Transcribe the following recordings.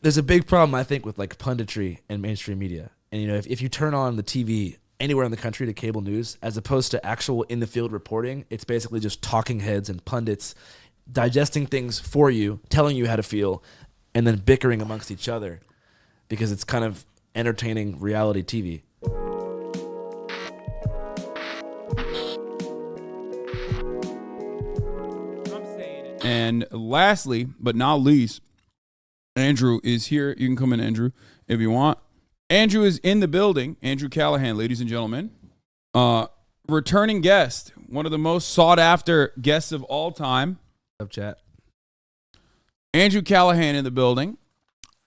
there's a big problem, I think, with like punditry and mainstream media. And, if you turn on the TV anywhere in the country to cable news, as opposed to actual in the field reporting, it's basically just talking heads and pundits digesting things for you, telling you how to feel, and then bickering amongst each other because it's kind of entertaining reality TV. And lastly, but not least, Andrew is here. You can come in, Andrew, if you want. Andrew is in the building. Andrew Callaghan, ladies and gentlemen. Returning guest, one of the most sought-after guests of all time. What's up, chat? Andrew Callaghan in the building.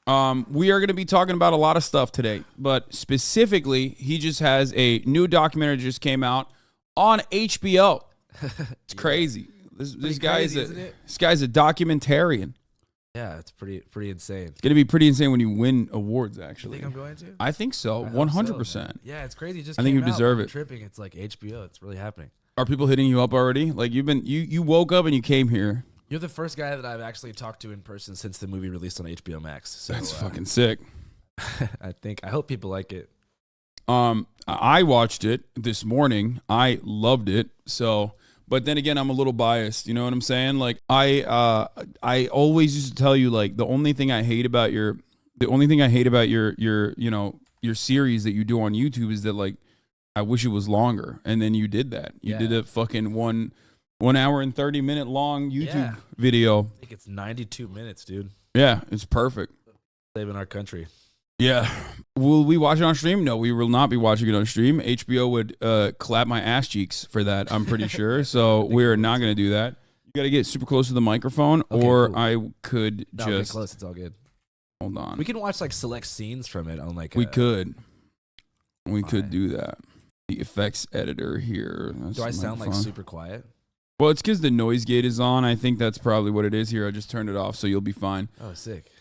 We are going to be talking about a lot of stuff today, but specifically, he just has a new documentary that just came out on HBO. It's crazy. This guy's a documentarian. Yeah, it's pretty insane. It's gonna be pretty insane when you win awards. Actually, You think I'm going to? I think so, 100%. Yeah, it's crazy. I think you deserve it. Tripping. It's like HBO. It's really happening. Are people hitting you up already? Like you woke up and you came here. You're the first guy that I've actually talked to in person since the movie released on HBO Max. So, that's fucking sick. I hope people like it. I watched it this morning. I loved it. So. But then again, I'm a little biased. You know what I'm saying? Like I always used to tell you, like, the only thing I hate about your series that you do on YouTube is that, like, I wish it was longer. And then you did that. You did a fucking 1 hour and 30-minute long YouTube video. I think it's 92 minutes, dude. Yeah, it's perfect. Saving our country. Yeah. Will we watch it on stream? No, we will not be watching it on stream. HBO would clap my ass cheeks for that, I'm pretty sure. So we're not going to do that. You got to get super close to the microphone, okay, or cool. I could just... get close. It's all good. Hold on. We can watch, like, select scenes from it on, like... We could do that. The effects editor here. Do I sound, like, super quiet? Well, it's because the noise gate is on. I think that's probably what it is here. I just turned it off, so you'll be fine. Oh, sick.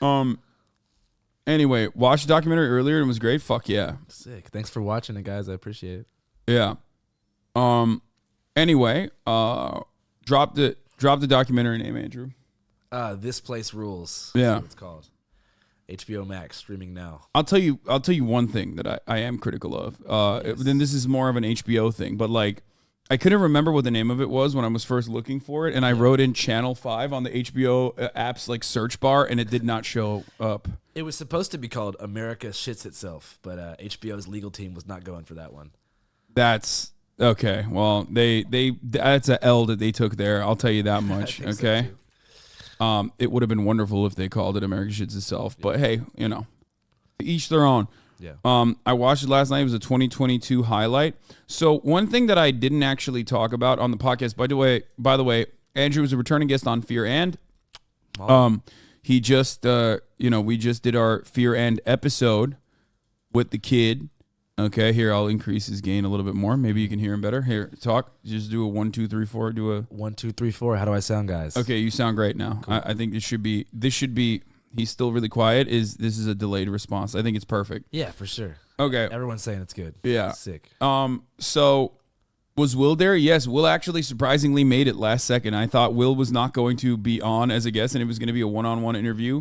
Anyway, watched the documentary earlier and it was great. Fuck yeah. Sick. Thanks for watching it, guys. I appreciate it. Yeah. Anyway, drop the documentary name, Andrew. This Place Rules. Yeah. That's what it's called. HBO Max, streaming now. I'll tell you one thing that I am critical of. Yes. Then this is more of an HBO thing, but, like, I couldn't remember what the name of it was when I was first looking for it, and I wrote in Channel 5 on the HBO app's, like, search bar, and it did not show up. It was supposed to be called America Shits Itself, but HBO's legal team was not going for that one. That's okay. Well, that's an L that they took there. I'll tell you that much. Okay. So it would have been wonderful if they called it America Shits Itself, but hey, each their own. Yeah. I watched it last night. It was a 2022 highlight. So one thing that I didn't actually talk about on the podcast, by the way, Andrew was a returning guest on Fear and. He just, we just did our Fear and episode with the kid. Okay, here, I'll increase his gain a little bit more. Maybe you can hear him better. Here, talk. Just do a 1, 2, 3, 4. Do a 1, 2, 3, 4. How do I sound, guys? Okay, you sound great now. Cool. I think this should be. He's still really quiet. This is a delayed response. I think it's perfect. Yeah, for sure. Okay. Everyone's saying it's good. Yeah. Sick. So was Will there? Yes, Will actually surprisingly made it last second. I thought Will was not going to be on as a guest and it was going to be a one-on-one interview,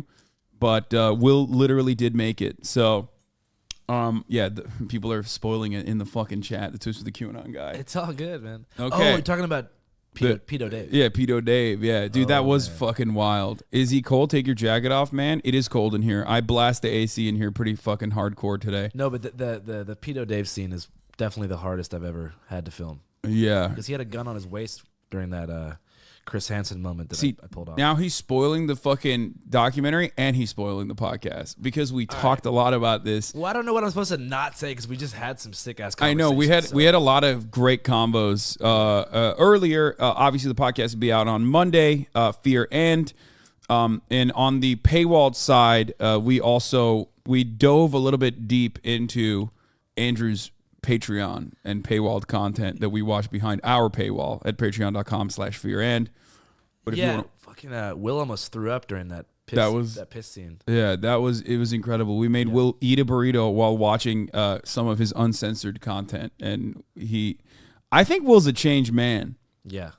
but Will literally did make it. So, people are spoiling it in the fucking chat. The twist with the QAnon guy. It's all good, man. Okay. Oh, you're talking about Pedo Dave. Yeah, Pedo Dave. Yeah, dude, that was fucking wild. Is he cold? Take your jacket off, man. It is cold in here. I blast the AC in here pretty fucking hardcore today. No, but the Pedo Dave scene is definitely the hardest I've ever had to film. Yeah. Because he had a gun on his waist during that Chris Hansen moment that I pulled off. Now he's spoiling the fucking documentary and he's spoiling the podcast because we talked a lot about this. Well, I don't know what I'm supposed to not say because we just had some sick ass conversations. I know we had a lot of great combos earlier. Obviously, the podcast will be out on Monday. Fear and on the paywalled side, we dove a little bit deep into Andrew's Patreon and paywalled content that we watch behind our paywall at patreon.com/fearand. But fucking Will almost threw up during that piss scene. Yeah, it was incredible. We made Will eat a burrito while watching some of his uncensored content, and I think Will's a changed man. Yeah.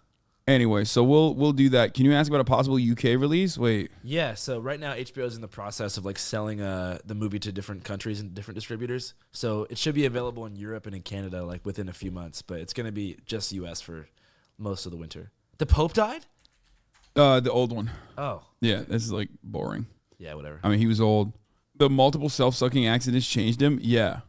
Anyway, so we'll do that. Can you ask about a possible UK release? Wait. Yeah, so right now HBO is in the process of like selling the movie to different countries and different distributors. So it should be available in Europe and in Canada like within a few months, but it's going to be just US for most of the winter. The Pope died? The old one. Oh. Yeah, this is like boring. Yeah, whatever. I mean, he was old. The multiple self-sucking accidents changed him. Yeah.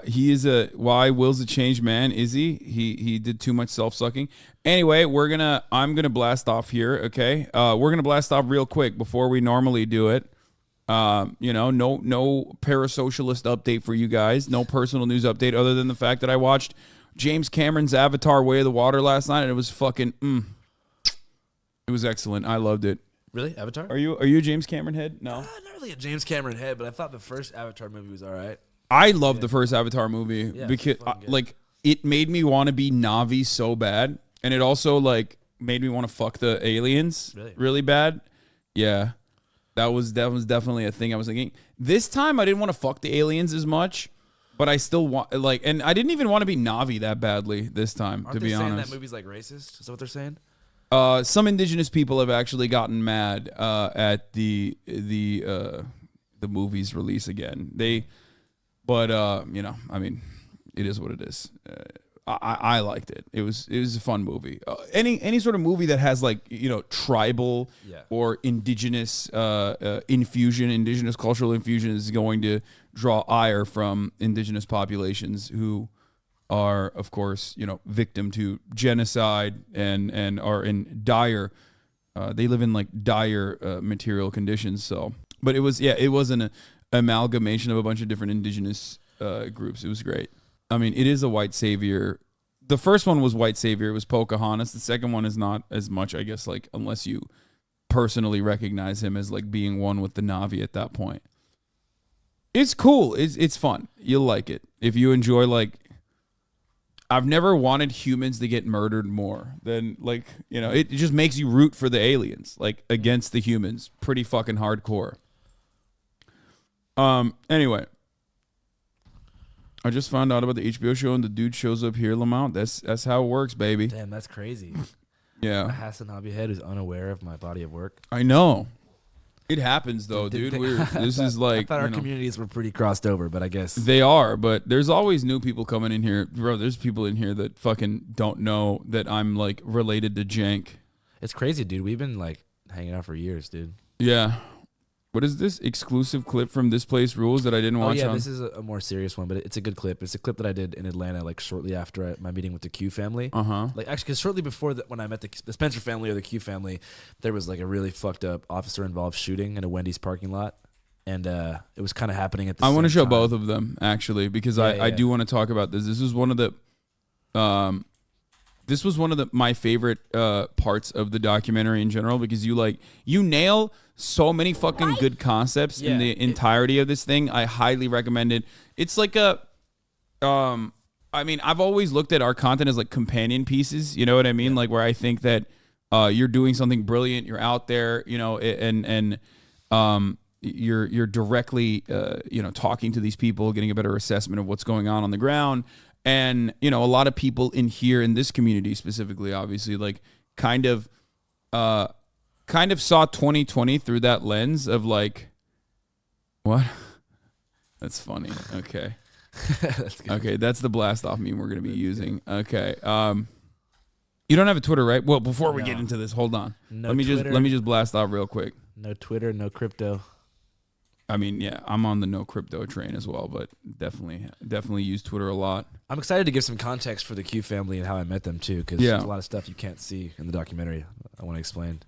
He is why Will's a changed man, is he? He did too much self-sucking. Anyway, I'm gonna blast off here, okay? We're gonna blast off real quick before we normally do it. No parasocialist update for you guys. No personal news update other than the fact that I watched James Cameron's Avatar Way of the Water last night and it was fucking it was excellent. I loved it. Really? Avatar? Are you a James Cameron head? No. Not really a James Cameron head, but I thought the first Avatar movie was all right. I loved the first Avatar movie because it made me want to be Na'vi so bad, and it also like made me want to fuck the aliens really bad. Yeah, that was definitely a thing I was thinking. This time I didn't want to fuck the aliens as much, but I still want and I didn't even want to be Na'vi that badly this time. Aren't to be honest, they saying that movie's like racist? Is that what they're saying? Some indigenous people have actually gotten mad at the movie's release again. But I mean, it is what it is. I liked it. It was a fun movie. Any sort of movie that has like tribal or indigenous indigenous cultural infusion is going to draw ire from indigenous populations who are, of course, victim to genocide and are in dire. They live in like dire material conditions. So, but it was an amalgamation of a bunch of different indigenous groups. It was great. I mean, it is a white savior. The first one was white savior. It was Pocahontas. The second one is not as much, I guess, like unless you personally recognize him as like being one with the Na'vi at that point. It's cool. It's fun. You'll like it. If you enjoy like, I've never wanted humans to get murdered more than like, it just makes you root for the aliens, like against the humans. Pretty fucking hardcore. Anyway, I just found out about the HBO show and the dude shows up here, Lamont. That's how it works, baby. Damn, that's crazy. Yeah. A Hasan Hobbyhead who's unaware of my body of work. I know. It happens though, dude. This is like I thought our communities were pretty crossed over, but I guess they are. But there's always new people coming in here, bro. There's people in here that fucking don't know that I'm like related to Jank. It's crazy, dude. We've been like hanging out for years, dude. Yeah. What is this exclusive clip from This Place Rules that I didn't watch? Oh yeah, this is a more serious one, but it's a good clip. It's a clip that I did in Atlanta, like shortly after my meeting with the Q family. Like actually, because shortly before when I met the Spencer family or the Q family, there was like a really fucked up officer-involved shooting in a Wendy's parking lot, and it was kind of happening at the. I want to show time. both of them actually because I do want to talk about this. This was one of the. This was one of my favorite parts of the documentary in general because you nail so many fucking good concepts in the entirety of this thing. I highly recommend it. It's like I mean, I've always looked at our content as like companion pieces. You know what I mean? Like where I think that you're doing something brilliant. You're out there, and you're directly talking to these people, getting a better assessment of what's going on the ground. And, a lot of people in here in this community specifically, obviously, like kind of saw 2020 through that lens of like, what? That's funny. Okay. That's good. Okay. That's the blast off meme we're going to be using. Okay. You don't have a Twitter, right? Well, before we get into this, hold on. Let me just blast off real quick. No Twitter, no crypto. I mean, yeah, I'm on the no crypto train as well, but definitely use Twitter a lot. I'm excited to give some context for the Q family and how I met them too, because there's a lot of stuff you can't see in the documentary. I want to explain.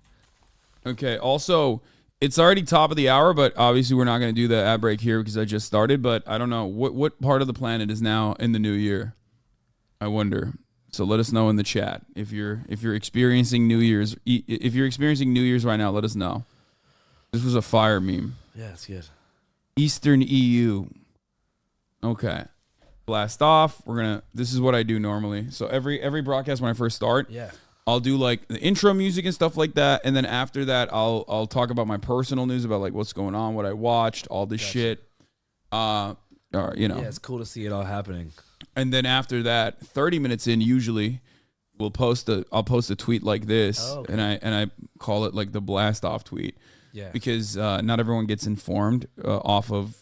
Okay. Also, it's already top of the hour, but obviously we're not going to do the ad break here because I just started. But I don't know what part of the planet is now in the new year. I wonder. So let us know in the chat if you're experiencing New Year's. If you're experiencing New Year's right now, let us know. This was a fire meme. Yeah, it's good. Eastern EU. Okay. Blast off. This is what I do normally. So every broadcast when I first start, I'll do like the intro music and stuff like that, and then after that I'll talk about my personal news about like what's going on, what I watched, all this shit. Or Yeah, it's cool to see it all happening. And then after that, 30 minutes in usually, I'll post a tweet like this, Oh, okay. and I call it like the blast off tweet. Yeah. Because not everyone gets informed off of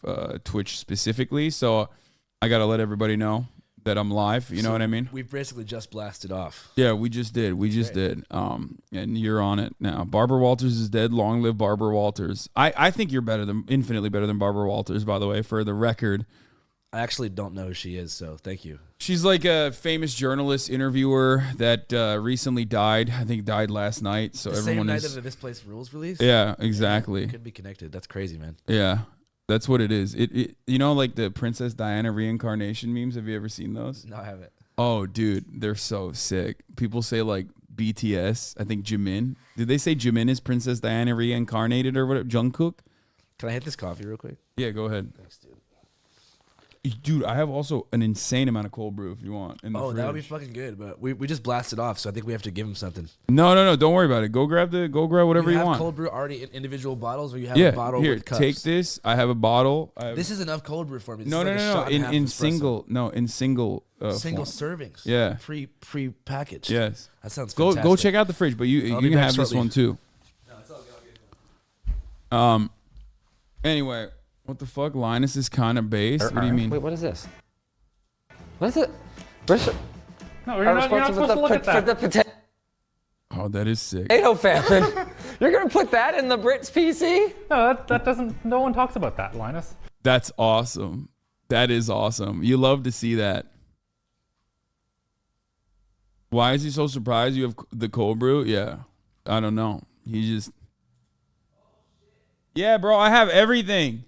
Twitch specifically, so I gotta let everybody know that I'm live. You know what I mean? We've basically just blasted off. Yeah, we just did. And you're on it now. Barbara Walters is dead. Long live Barbara Walters. I think you're infinitely better than Barbara Walters, by the way, for the record. I actually don't know who she is, so thank you. She's like a famous journalist interviewer that recently died. I think died last night. So The everyone same night is. of This Place Rules release? Yeah, exactly. Could be connected. That's crazy, man. Yeah, that's what it is. It you know, like the Princess Diana reincarnation memes. Have you ever seen those? No, I haven't. Oh, dude, they're so sick. People say like BTS. I think Jimin. Did they say Jimin is Princess Diana reincarnated or whatever? Jungkook. Can I hit this coffee real quick? Yeah, go ahead. Thanks, dude. Dude, I have also an insane amount of cold brew if you want. In the Oh, that would be fridge. fucking good, but we just blasted off, so I think we have to give him something. No. Don't worry about it. Go grab whatever you have want. cold brew already in individual bottles, or you have Yeah, a bottle here, with cups? take this. I have a bottle. This is enough cold brew for me. This No. is like a shot and a half In espresso. single Single form. servings. Yeah. Pre-packaged. Yes. That sounds Go fantastic. check out the fridge, but you I'll be can back have this shortly. one too. No, it's all good. I'll get it. Anyway, what the fuck? Linus is kind of based. What do you mean? Wait, what is this? What is it? British No, you're not supposed to look at that. for the potato Oh, that is sick. famine. You're gonna put that in the Brits PC? No, that doesn't. No one talks about that, Linus. That's awesome. That is awesome. You love to see that. Why is he so surprised you have the cold brew? Yeah. I don't know. He just. Yeah, bro, I have everything.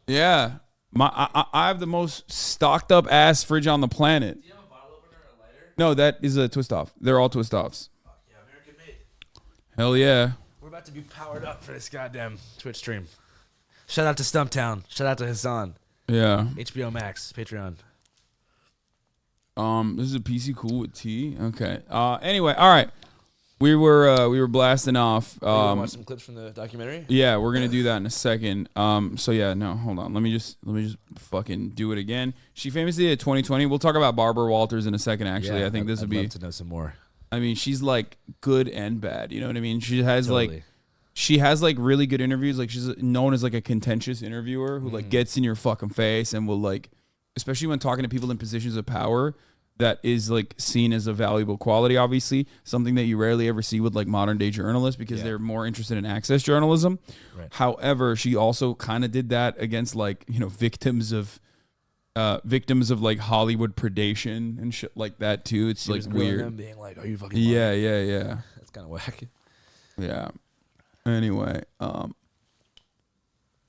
Yeah. I have the most stocked up ass fridge on the planet. Do you have a bottle opener or a lighter? No, that is a twist off. They're all twist offs. Yeah, American made. Hell yeah. We're about to be powered up for this goddamn Twitch stream. Shout out to Stumptown. Shout out to Hasan. Yeah. HBO Max. Patreon. This is a PC cool with tea. Okay. Anyway, all right. We were blasting off. You wanna watch some clips from the documentary? Yeah, we're gonna do that in a second. So yeah, no, hold on. Let me just fucking do it again. She famously did 2020. We'll talk about Barbara Walters in a second. Actually, Yeah, I think this would I'd be. love to know some more. I mean, she's like good and bad. You know what I mean? She has Totally. like really good interviews. Like she's known as like a contentious interviewer who like gets in your fucking face and will like, especially when talking to people in positions of power. That is like seen as a valuable quality, obviously, something that you rarely ever see with like modern day journalists because they're more interested in access journalism. Right. However, she also kind of did that against like, you know, victims of like Hollywood predation and shit like that too. It's She like was grilling weird. them, being like, "Are you fucking?" Yeah, lying?" yeah. That's kind of whack. Yeah. Anyway,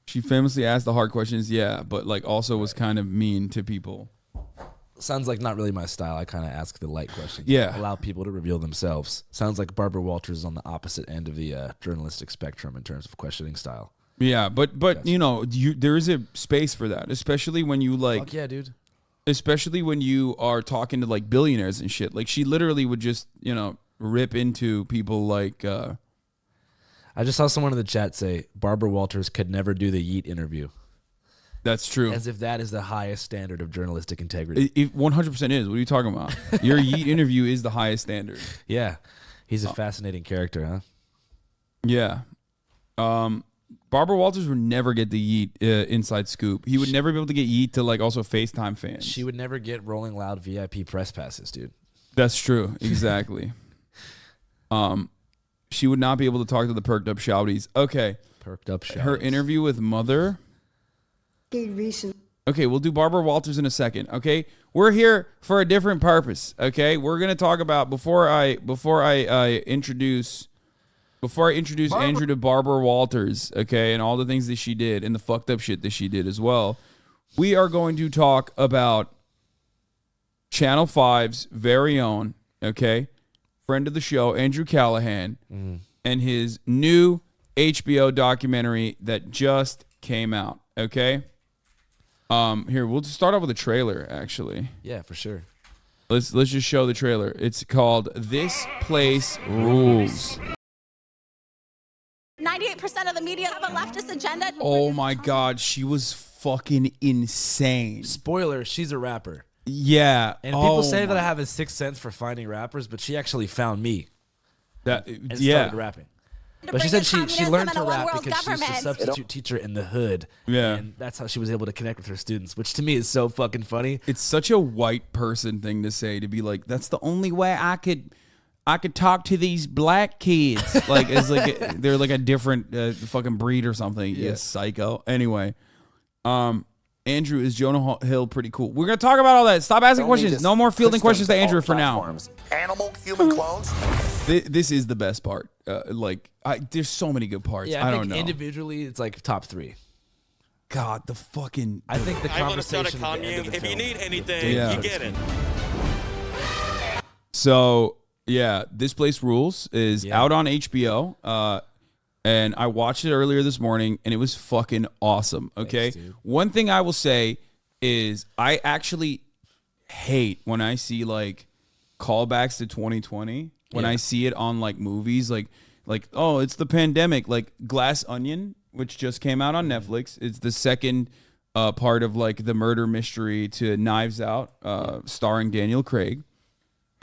she famously asked the hard questions, but like also was kind of mean to people. Sounds like not really my style. I kind of ask the light questions. Yeah. Allow people to reveal themselves. Sounds like Barbara Walters is on the opposite end of the journalistic spectrum in terms of questioning style. Yeah, but you know, there is a space for that, especially when you like, Fuck yeah, dude. especially when you are talking to like billionaires and shit. Like she literally would just, you know, rip into people like. I just saw someone in the chat say Barbara Walters could never do the Yeet interview, That's true. as if that is the highest standard of journalistic integrity. It 100% is. What are you talking about? Your Yeet interview is the highest standard. Yeah, he's a fascinating character, huh? Yeah. Barbara Walters would never get the Yeet inside scoop. He would never be able to get Yeet to like also FaceTime fans. She would never get Rolling Loud VIP press passes, dude. That's true. Exactly. She would not be able to talk to the perked up shouties. Okay. Perked up shot. Her interview with Mother. Okay, we'll do Barbara Walters in a second. Okay, we're here for a different purpose. Okay, we're gonna talk about before I introduce Andrew to Barbara Walters. Okay, and all the things that she did and the fucked up shit that she did as well. We are going to talk about Channel 5's very own, okay, friend of the show, Andrew Callaghan, and his new HBO documentary that just came out. Okay. Here, we'll just start off with a trailer, actually. Yeah, for sure. Let's just show the trailer. It's called This Place Rules. 98% of the media have a leftist agenda. Oh my God, she was fucking insane. Spoiler: she's a rapper. Yeah. And people say that I have a sixth sense for finding rappers, but she actually found me and started rapping. But she said she learned to rap because she was a substitute teacher in the hood. Yeah. And that's how she was able to connect with her students, which to me is so fucking funny. It's such a white person thing to say, to be like, that's the only way I could talk to these black kids. Like, it's like they're like a different fucking breed or something. Yeah. You psycho. Anyway, Andrew, is Jonah Hill pretty cool? We're gonna talk about all that. Stop asking questions. No more fielding questions to Andrew for now. Animal, human clones. This is the best part. There's so many good parts. Yeah, I think don't know. individually, it's like top 3. God, the fucking. I think the I'm gonna start a conversation at the end of commune. the If you film need anything, Yeah. you get it. So yeah, This Place Rules is out on HBO. And I watched it earlier this morning, and it was fucking awesome. Okay, Thanks, one thing I will say is I actually hate when I see like callbacks to 2020. When I see it on like movies, like oh, it's the pandemic. Like Glass Onion, which just came out on Netflix. It's the second part of like the murder mystery to Knives Out, starring Daniel Craig.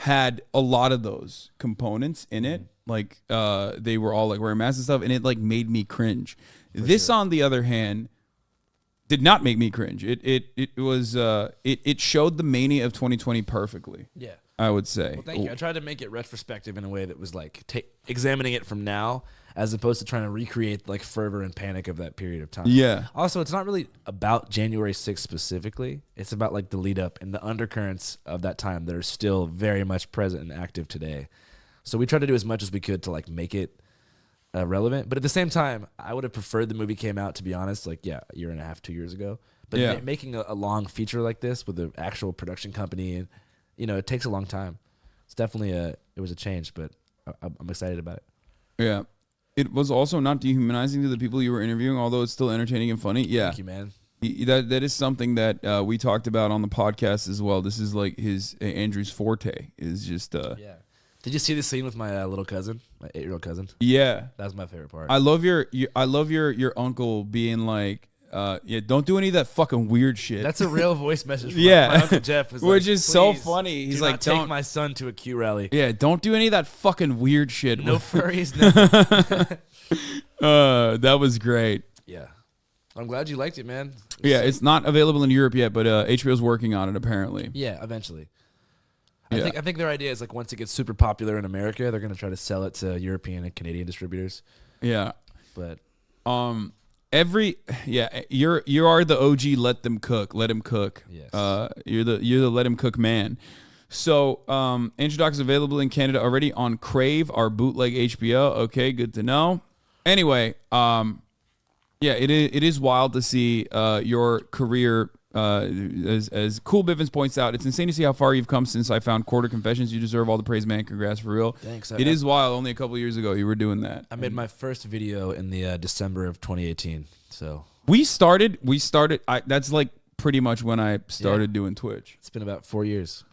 Had a lot of those components in it. Like they were all like wearing masks and stuff, and it like made me cringe. This, on the other hand, did not make me cringe. It was it showed the mania of 2020 perfectly. Yeah. I would say. Well, thank you. I tried to make it retrospective in a way that was like examining it from now, as opposed to trying to recreate like fervor and panic of that period of time. Yeah. Also, it's not really about January 6th specifically. It's about like the lead up and the undercurrents of that time that are still very much present and active today. So we tried to do as much as we could to like make it relevant. But at the same time, I would have preferred the movie came out, to be honest, like, a year and a half, 2 years ago. But making a long feature like this with an actual production company, and it takes a long time. It's definitely it was a change, but I'm excited about it. Yeah. It was also not dehumanizing to the people you were interviewing, although it's still entertaining and funny. Yeah. Thank you, man. That is something that we talked about on the podcast as well. This is like Andrew's forte is just yeah. Did you see the scene with my little cousin, my 8-year-old cousin? Yeah. That was my favorite part. I love your uncle being like, don't do any of that fucking weird shit. That's a real voice message from Yeah. my Uncle Jeff. Which is so funny. He's do like, not take don't my son to a Q rally. Yeah, don't do any of that fucking weird shit. No furries, nothing. That was great. Yeah. I'm glad you liked it, man. Yeah, it's not available in Europe yet, but HBO's working on it apparently. Yeah, eventually. Yeah. I think their idea is like once it gets super popular in America, they're gonna try to sell it to European and Canadian distributors. Yeah. But you are the OG let them cook. Let him cook. Yes. You're the let him cook man. So Andrew Doc is available in Canada already on Crave, our bootleg HBO. Okay, good to know. Anyway, it is wild to see your career. As Cool Bivens points out, it's insane to see how far you've come since I found Quarter Confessions. You deserve all the praise, man. Congrats, for real. Thanks. It is wild. Only a couple years ago you were doing that. I made my first video in the December of 2018. So we started. That's like pretty much when I started doing Twitch. It's been about 4 years.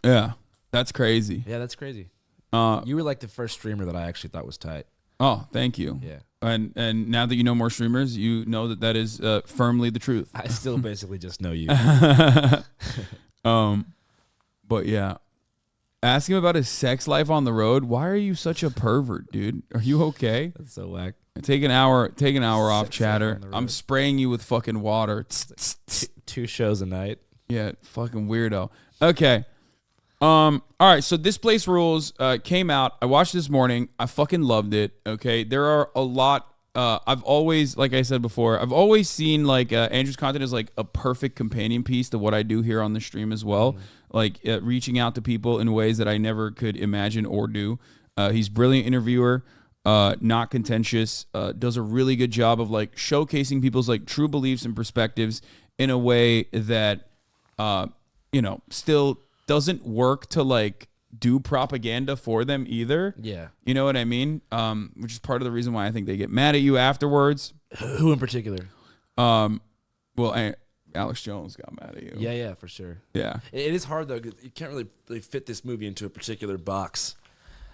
Yeah, that's crazy. Yeah, that's crazy. You were like the first streamer that I actually thought was tight. Oh, thank you. Yeah. And now that you know more streamers, you know that is firmly the truth. I still basically just know you. But yeah. Ask him about his sex life on the road. Why are you such a pervert, dude? Are you okay? That's so whack. Take an hour off, Sex chatter. life on the I'm road. spraying you with fucking water. 2 shows a night. Yeah, fucking weirdo. Okay. All right, so This Place Rules came out. I watched this morning. I fucking loved it. Okay, there are a lot. I've always, like I said before, I've always seen like Andrew's content as like a perfect companion piece to what I do here on the stream as well. Like reaching out to people in ways that I never could imagine or do. He's a brilliant interviewer, not contentious, does a really good job of like showcasing people's like true beliefs and perspectives in a way that, still doesn't work to like do propaganda for them either. Yeah. You know what I mean? Which is part of the reason why I think they get mad at you afterwards. Who in particular? Alex Jones got mad at you. Yeah, for sure. Yeah. It is hard though, 'cause you can't really fit this movie into a particular box.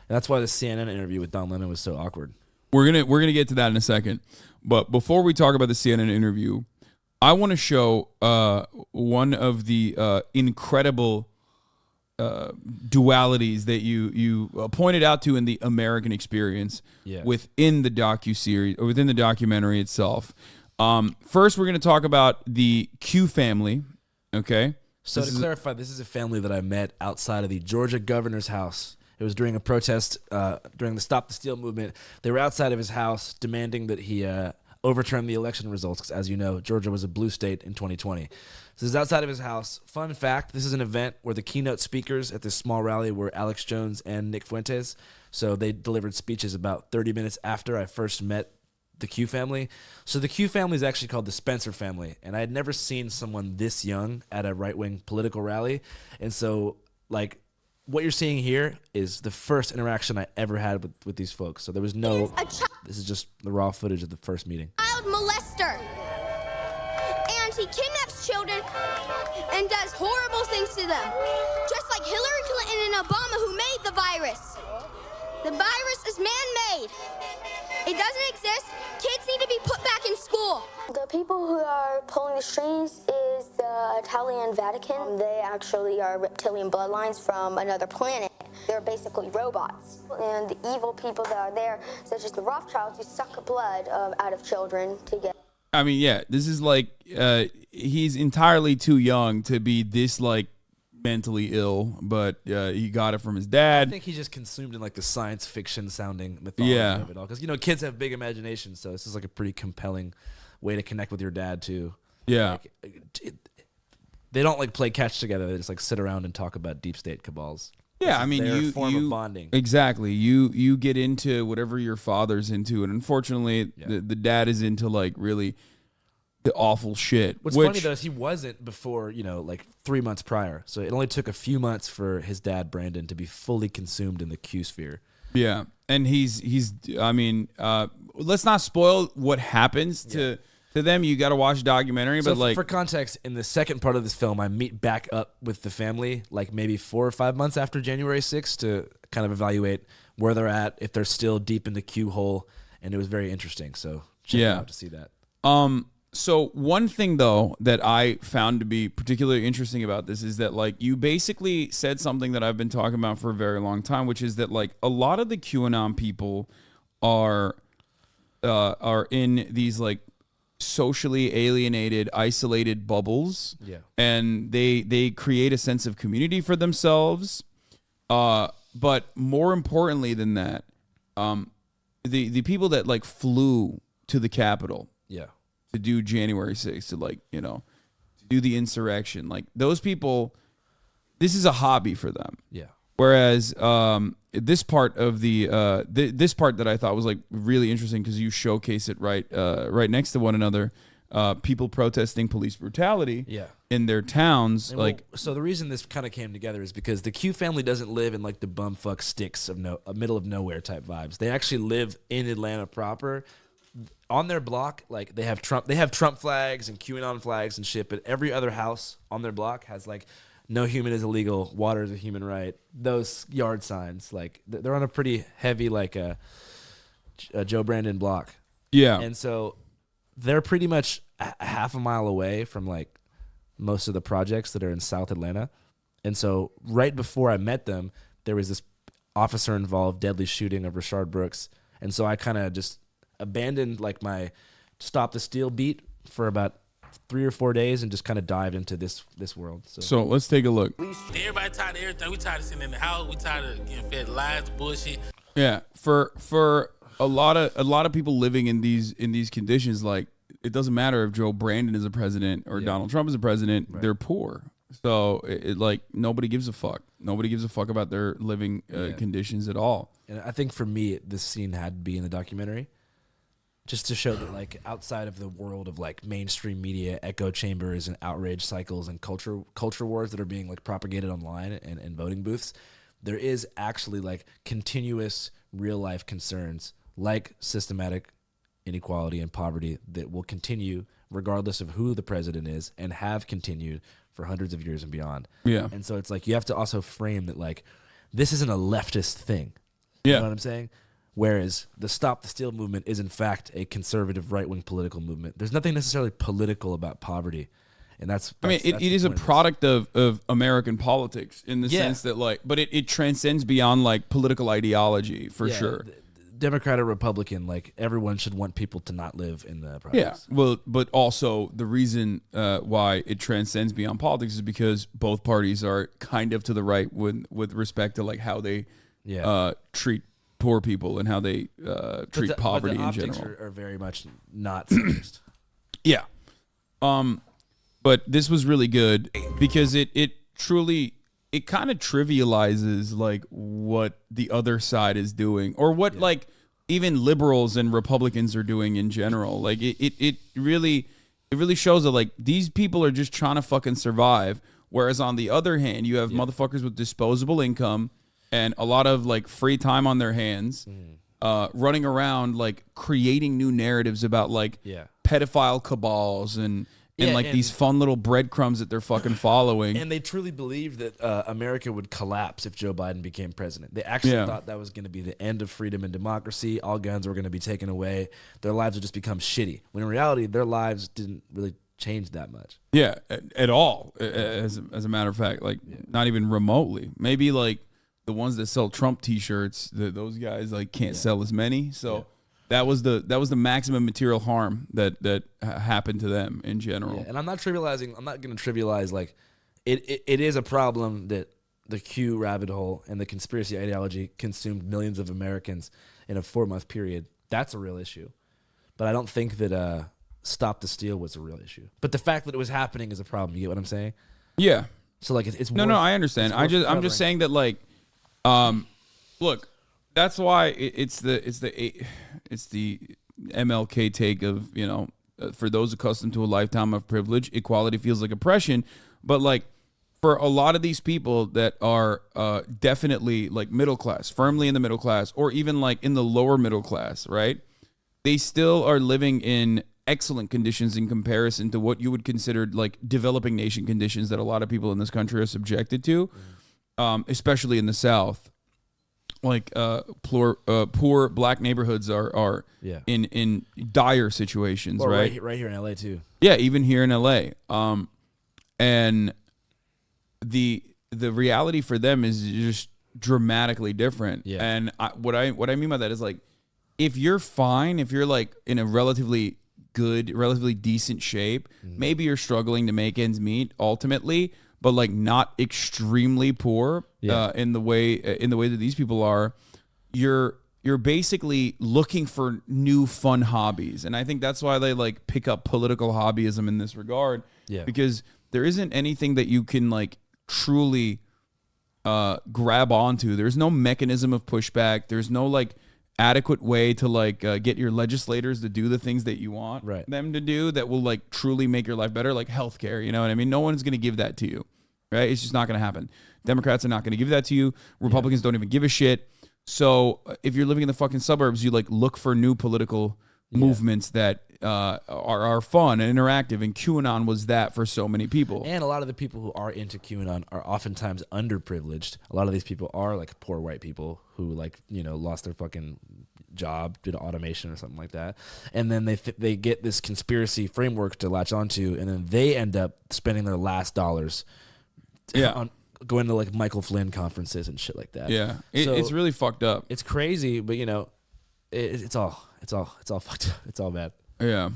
And that's why the CNN interview with Don Lemon was so awkward. We're gonna get to that in a second. But before we talk about the CNN interview, I want to show one of the incredible dualities that you pointed out to in the American experience within the docuseries or within the documentary itself. First, we're going to talk about the Q family. Okay. So to clarify, this is a family that I met outside of the Georgia governor's house. It was during a protest during the Stop the Steal movement. They were outside of his house demanding that he overturn the election results because, as you know, Georgia was a blue state in 2020. So this is outside of his house. Fun fact, this is an event where the keynote speakers at this small rally were Alex Jones and Nick Fuentes. So they delivered speeches about 30 minutes after I first met the Q family. So the Q family is actually called the Spencer family, and I had never seen someone this young at a right-wing political rally. And so, like, what you're seeing here is the first interaction I ever had with these folks. So there was no, this is just the raw footage of the first meeting. Child molester. And he kidnaps children and does horrible things to them. Just like Hillary Clinton and Obama, who made the virus. The virus is man-made. It doesn't exist. Kids need to be put back in school. The people who are pulling the strings is the Italian Vatican. They actually are reptilian bloodlines from another planet. They're basically robots. And the evil people that are there, such as the Rothschilds, who suck blood out of children to get... I mean, yeah, this is like, he's entirely too young to be this, like, mentally ill, but he got it from his dad. I think he's just consumed in like the science fiction sounding mythology of it all. Because, you know, kids have big imaginations, so this is like a pretty compelling way to connect with your dad too. Yeah. Like, they don't like play catch together. They just like sit around and talk about deep state cabals. Yeah, I mean, their form of bonding. Exactly. You get into whatever your father's into, and unfortunately, the dad is into like really the awful shit. What's funny though is he wasn't before, you know, like 3 months prior. So it only took a few months for his dad Brandon to be fully consumed in the Q sphere. Yeah, and he's. I mean, let's not spoil what happens to them. You got to watch the documentary. So but like for context, in the second part of this film, I meet back up with the family like maybe 4 or 5 months after January 6th to kind of evaluate where they're at, if they're still deep in the Q hole, and it was very interesting. So check it out to see that. So one thing though that I found to be particularly interesting about this is that like you basically said something that I've been talking about for a very long time, which is that like a lot of the QAnon people are in these like socially alienated, isolated bubbles. Yeah. And they create a sense of community for themselves. But more importantly than that, the people that like flew to the Capitol. Yeah. To do January 6th, to like, you know, to do the insurrection. Like those people, this is a hobby for them. Yeah. Whereas this part of the this part that I thought was like really interesting because you showcase it right next to one another. People protesting police brutality in their towns. And like so the reason this kind of came together is because the Q family doesn't live in like the bumfuck sticks of middle of nowhere type vibes. They actually live in Atlanta proper. On their block, like they have Trump flags and QAnon flags and shit, but every other house on their block has like no human is illegal, water is a human right. Those yard signs, like they're on a pretty heavy like a Joe Brandon block. Yeah. And so they're pretty much half a mile away from like most of the projects that are in South Atlanta. And so right before I met them, there was this officer involved deadly shooting of Rashard Brooks. And so I kind of just abandoned like my Stop the Steal beat for about 3 or 4 days and just kind of dived into this world. So let's take a look. Everybody tired of everything. We tired of sitting in the house. We tired of getting fed lies, bullshit. Yeah, for a lot of people living in these conditions, like it doesn't matter if Joe Brandon is a president or Donald Trump is a president. Right. They're poor, so it like nobody gives a fuck. Nobody gives a fuck about their living conditions at all. And I think for me, this scene had to be in the documentary. Just to show that, like, outside of the world of like mainstream media, echo chambers and outrage cycles and culture wars that are being like propagated online and voting booths, there is actually like continuous real life concerns like systematic inequality and poverty that will continue regardless of who the president is and have continued for hundreds of years and beyond. Yeah. And so it's like you have to also frame that like this isn't a leftist thing. Yeah. You know what I'm saying? Whereas the Stop the Steal movement is in fact a conservative right-wing political movement. There's nothing necessarily political about poverty. And that's it is a product of American politics in the sense that like, but it transcends beyond like political ideology for sure. Democrat or Republican, like everyone should want people to not live in the projects. Yeah, well, but also the reason why it transcends beyond politics is because both parties are kind of to the right with respect to like how they treat poor people and how they treat poverty but the in optics general. are very much not centrist. Yeah. But this was really good because it truly kind of trivializes like what the other side is doing or what like even liberals and Republicans are doing in general. Like it really shows that like these people are just trying to fucking survive. Whereas on the other hand, you have motherfuckers with disposable income and a lot of like free time on their hands, running around like creating new narratives about like pedophile cabals and these fun little breadcrumbs that they're fucking following. And they truly believed that America would collapse if Joe Biden became president. They actually thought that was going to be the end of freedom and democracy. All guns were going to be taken away. Their lives would just become shitty. When in reality, their lives didn't really change that much. Yeah, at all. As a matter of fact, like not even remotely. Maybe like the ones that sell Trump T-shirts, those guys like can't sell as many. So. That was the maximum material harm that happened to them in general. Yeah, and I'm not trivializing. I'm not going to trivialize like it is a problem that the Q rabbit hole and the conspiracy ideology consumed millions of Americans in a 4-month period. That's a real issue, but I don't think that Stop the Steal was a real issue. But the fact that it was happening is a problem. You get what I'm saying? Yeah. So like it's no, I understand. I'm just saying that like, look. That's why it's the MLK take of, you know, for those accustomed to a lifetime of privilege, equality feels like oppression. But like for a lot of these people that are definitely like middle class, firmly in the middle class, or even like in the lower middle class, right? They still are living in excellent conditions in comparison to what you would consider like developing nation conditions that a lot of people in this country are subjected to, especially in the South. Like poor black neighborhoods are in dire situations, well, right? Right here in LA too. Yeah, even here in LA. And the reality for them is just dramatically different. Yeah. And what I mean by that is like if you're fine, if you're like in a relatively good, relatively decent shape, maybe you're struggling to make ends meet ultimately, but like not extremely poor in the way that these people are, you're basically looking for new fun hobbies. And I think that's why they like pick up political hobbyism in this regard. Yeah. Because there isn't anything that you can like truly grab onto. There's no mechanism of pushback. There's no like adequate way to like get your legislators to do the things that you want them to do that will like truly make your life better, like healthcare. You know what I mean? No one's going to give that to you, right? It's just not going to happen. Democrats are not going to give that to you. Republicans don't even give a shit. So if you're living in the fucking suburbs, you like look for new political movements that are fun and interactive, and QAnon was that for so many people. And a lot of the people who are into QAnon are oftentimes underprivileged. A lot of these people are like poor white people who like, you know, lost their fucking job due to automation or something like that, and then they get this conspiracy framework to latch onto, and then they end up spending their last dollars on going to like Michael Flynn conferences and shit like that. Yeah, it's really fucked up. It's crazy, but you know, it's all fucked up. It's all bad. Yeah.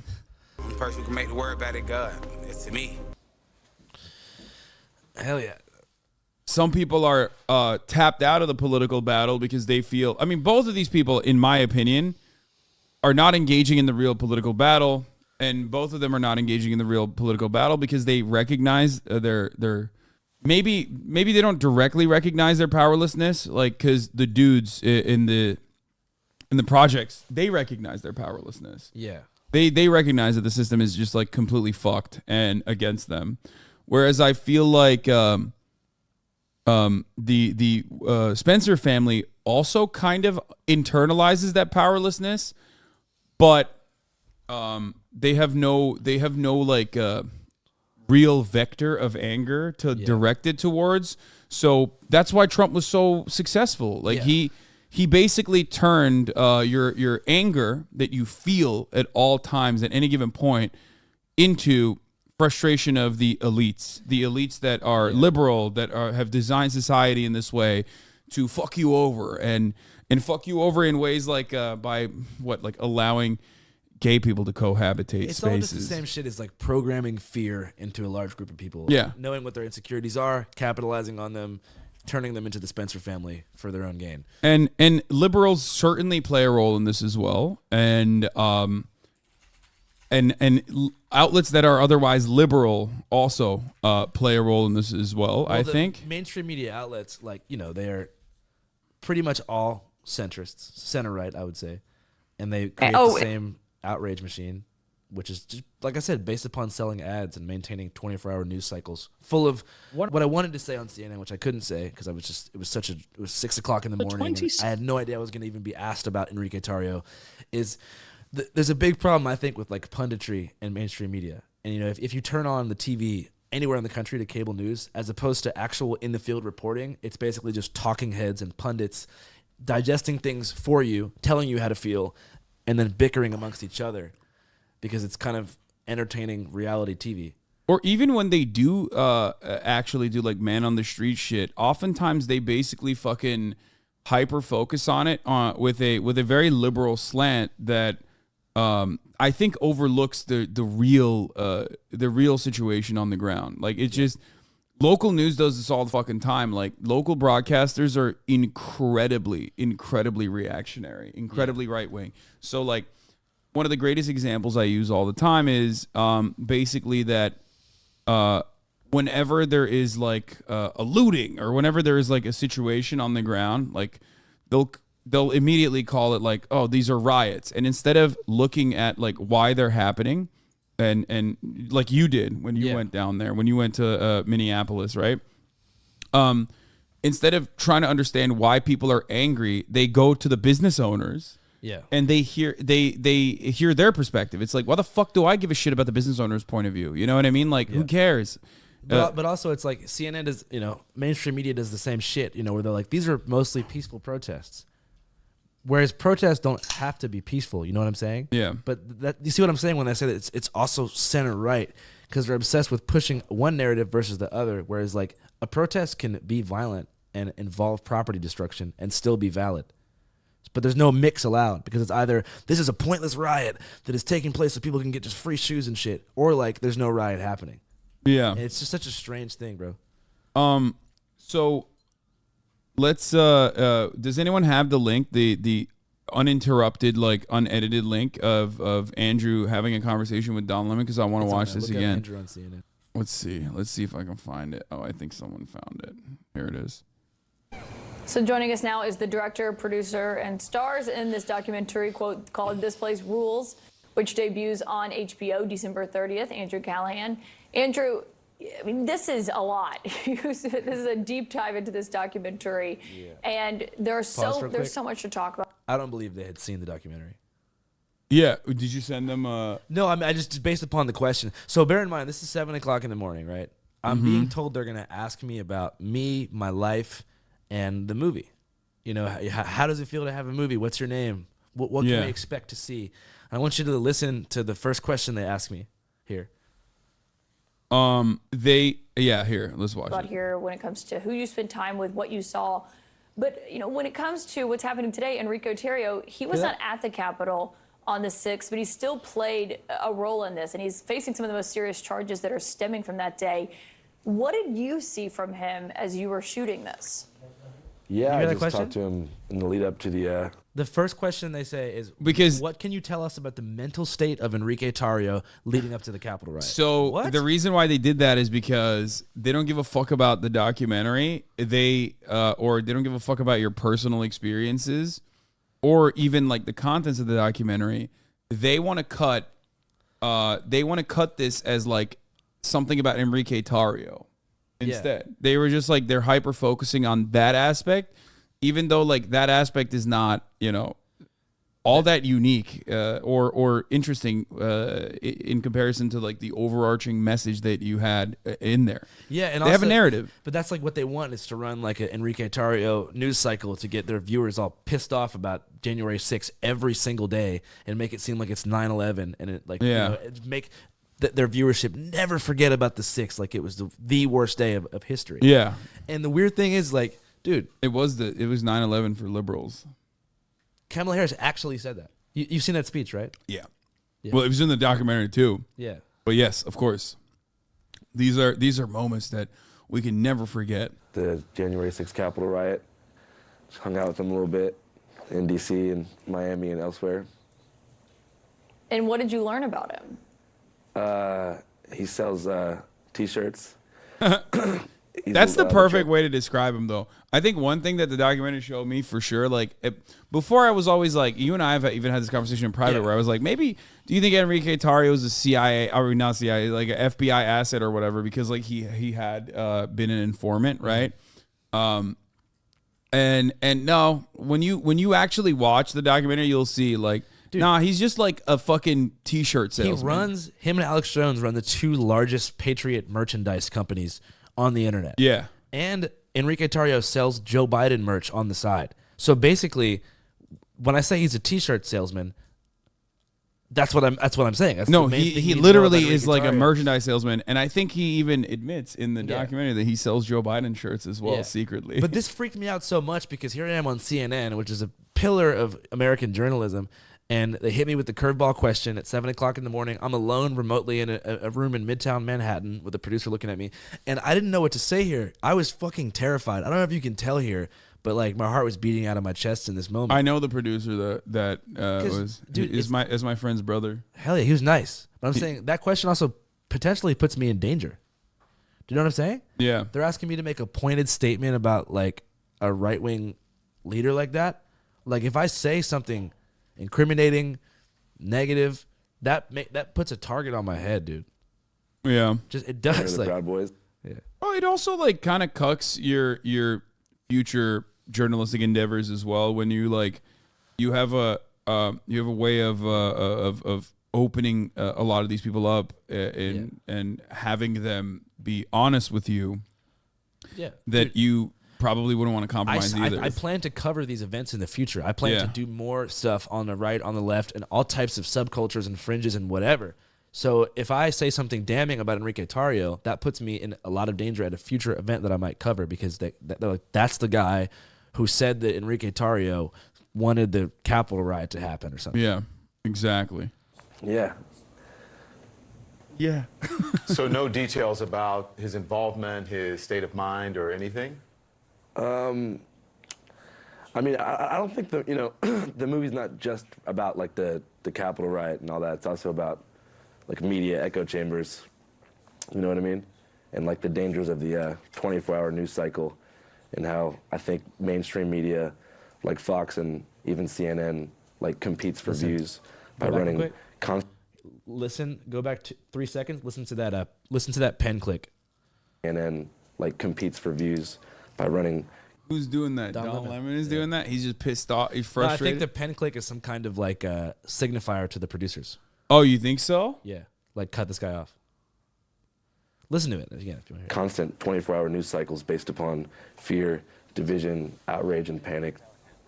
The only person who can make the word about it, God. It's to me. Hell yeah. Some people are tapped out of the political battle because they feel, I mean, both of these people, in my opinion, are not engaging in the real political battle. And both of them are not engaging in the real political battle because they recognize their maybe they don't directly recognize their powerlessness, like, because the dudes in the projects, they recognize their powerlessness. Yeah. They recognize that the system is just like completely fucked and against them. Whereas I feel like the Spencer family also kind of internalizes that powerlessness, but they have no like real vector of anger to direct it towards. So that's why Trump was so successful. Like he he basically turned your anger that you feel at all times at any given point into frustration of the elites that are liberal, that have designed society in this way to fuck you over and fuck you over in ways like by allowing gay people to cohabitate it's spaces. All just the same shit as like programming fear into a large group of people. Yeah. Knowing what their insecurities are, capitalizing on them, turning them into the Spencer family for their own gain. And liberals certainly play a role in this as well. And outlets that are otherwise liberal also play a role in this as well, I think. Mainstream media outlets, they are pretty much all centrists, center right, I would say. And they create the same outrage machine, which is just, like I said, based upon selling ads and maintaining 24-hour news cycles full of what I wanted to say on CNN, which I couldn't say because it was 6 o'clock in the morning. And I had no idea I was going to even be asked about Enrique Tarrio. There's a big problem, I think, with like punditry and mainstream media. And if you turn on the TV anywhere in the country to cable news, as opposed to actual in the field reporting, it's basically just talking heads and pundits digesting things for you, telling you how to feel, and then bickering amongst each other because it's kind of entertaining reality TV. Or even when they do actually do like man on the street shit, oftentimes they basically fucking hyper focus on it with a very liberal slant that I think overlooks the real situation on the ground. Like it's just local news does this all the fucking time. Like local broadcasters are incredibly reactionary, incredibly right wing. So like one of the greatest examples I use all the time is basically that whenever there is like a looting or whenever there is like a situation on the ground, like they'll immediately call it like, oh, these are riots. And instead of looking at like why they're happening and like you did when you went down there, when you went to Minneapolis, right? Instead of trying to understand why people are angry, they go to the business owners. Yeah. And they hear their perspective. It's like, why the fuck do I give a shit about the business owner's point of view? You know what I mean? Like, who cares? But also it's like CNN does, mainstream media does the same shit, where they're like, these are mostly peaceful protests. Whereas protests don't have to be peaceful, you know what I'm saying? Yeah. But you see what I'm saying when I say that it's also center right, because they're obsessed with pushing one narrative versus the other, whereas like a protest can be violent and involve property destruction and still be valid. But there's no mix allowed because it's either this is a pointless riot that is taking place so people can get just free shoes and shit, or like there's no riot happening. Yeah. And it's just such a strange thing, bro. So let's does anyone have the link, the uninterrupted, like unedited link of Andrew having a conversation with Don Lemon? Because I want to watch this again. Andrew on CNN. Let's see if I can find it. Oh, I think someone found it. Here it is. So joining us now is the director, producer, and stars in this documentary called This Place Rules, which debuts on HBO December 30th, Andrew Callaghan. Andrew, I mean, this is a lot. This is a deep dive into this documentary, and there's so much to talk about. I don't believe they had seen the documentary. Yeah, did you send them? No, I mean, I just based upon the question. So bear in mind, this is 7 o'clock in the morning, right? I'm being told they're gonna ask me about me, my life, and the movie. How does it feel to have a movie? What's your name? What can we expect to see? I want you to listen to the first question they ask me here. Here, let's watch About it. here when it comes to who you spent time with, what you saw. But, when it comes to what's happening today, Enrique Tarrio, he was not at the Capitol on the 6th, but he still played a role in this, and he's facing some of the most serious charges that are stemming from that day. What did you see from him as you were shooting this? Yeah, I just talked to him in the lead up to The first question they say is, what can you tell us about the mental state of Enrique Tarrio leading up to the Capitol riot? So the reason why they did that is because they don't give a fuck about the documentary. Or they don't give a fuck about your personal experiences or even like the contents of the documentary. They want to cut this as like something about Enrique Tarrio. Instead, they were just like, they're hyper focusing on that aspect, even though like that aspect is not, all that unique or interesting in comparison to like the overarching message that you had in there. Yeah, and they have a also, narrative. But that's like what they want is to run like an Enrique Tarrio news cycle to get their viewers all pissed off about January 6th every single day and make it seem like it's 9/11 and it like make their viewership never forget about the 6th like it was the worst day of history. Yeah. And the weird thing is like, dude, it was 9/11 for liberals. Kamala Harris actually said that. You've seen that speech, right? Yeah. Well, it was in the documentary too. Yeah. But yes, of course. These are moments that we can never forget. The January 6th Capitol riot. Just hung out with him a little bit in D.C. and Miami and elsewhere. And what did you learn about him? He sells T-shirts. That's the perfect way to describe him, though. I think one thing that the documentary showed me for sure, like before I was always like, you and I have even had this conversation in private where I was like, maybe, do you think Enrique Tarrio is a CIA, or not CIA, like an FBI asset or whatever, because like he had been an informant, right? And no, when you actually watch the documentary, you'll see like, dude, nah, he's just like a fucking T-shirt salesman. Him and Alex Jones run the two largest Patriot merchandise companies on the internet. Yeah. And Enrique Tarrio sells Joe Biden merch on the side. So basically, when I say he's a T-shirt salesman, that's what I'm saying. That's no, he literally is like a merchandise salesman, and I think he even admits in the documentary that he sells Joe Biden shirts as well secretly. But this freaked me out so much because here I am on CNN, which is a pillar of American journalism, and they hit me with the curveball question at 7 o'clock in the morning. I'm alone remotely in a room in Midtown Manhattan with a producer looking at me, and I didn't know what to say here. I was fucking terrified. I don't know if you can tell here, but like my heart was beating out of my chest in this moment. I know the producer that is my friend's brother. Hell yeah, he was nice. But I'm saying that question also potentially puts me in danger. Do you know what I'm saying? Yeah. They're asking me to make a pointed statement about like a right-wing leader like that. Like if I say something incriminating, negative, that puts a target on my head, dude. Yeah. Just it does. The like, Proud Boys. Yeah. Oh, it also like kind of cucks your future journalistic endeavors as well when you like you have a way of opening a lot of these people up and having them be honest with you. Yeah. That you probably wouldn't want to compromise either. I plan to cover these events in the future. I plan to do more stuff on the right, on the left, and all types of subcultures and fringes and whatever. So if I say something damning about Enrique Tarrio, that puts me in a lot of danger at a future event that I might cover because they're like, that's the guy who said that Enrique Tarrio wanted the Capitol riot to happen or something. Yeah, exactly. Yeah. Yeah. So no details about his involvement, his state of mind, or anything? I mean, I don't think the movie's not just about like the Capitol riot and all that. It's also about like media echo chambers. You know what I mean? And like the dangers of the 24-hour news cycle and how I think mainstream media like Fox and even CNN like competes for views by running go back to 3 seconds. Listen to that pen click. CNN like competes for views by running. Who's doing that? Don Lemon is doing that? He's just pissed off. He's frustrated. No, I think the pen click is some kind of like signifier to the producers. Oh, you think so? Yeah. Like cut this guy off. Listen to it again if you want to hear it. Constant 24-hour news cycles based upon fear, division, outrage, and panic,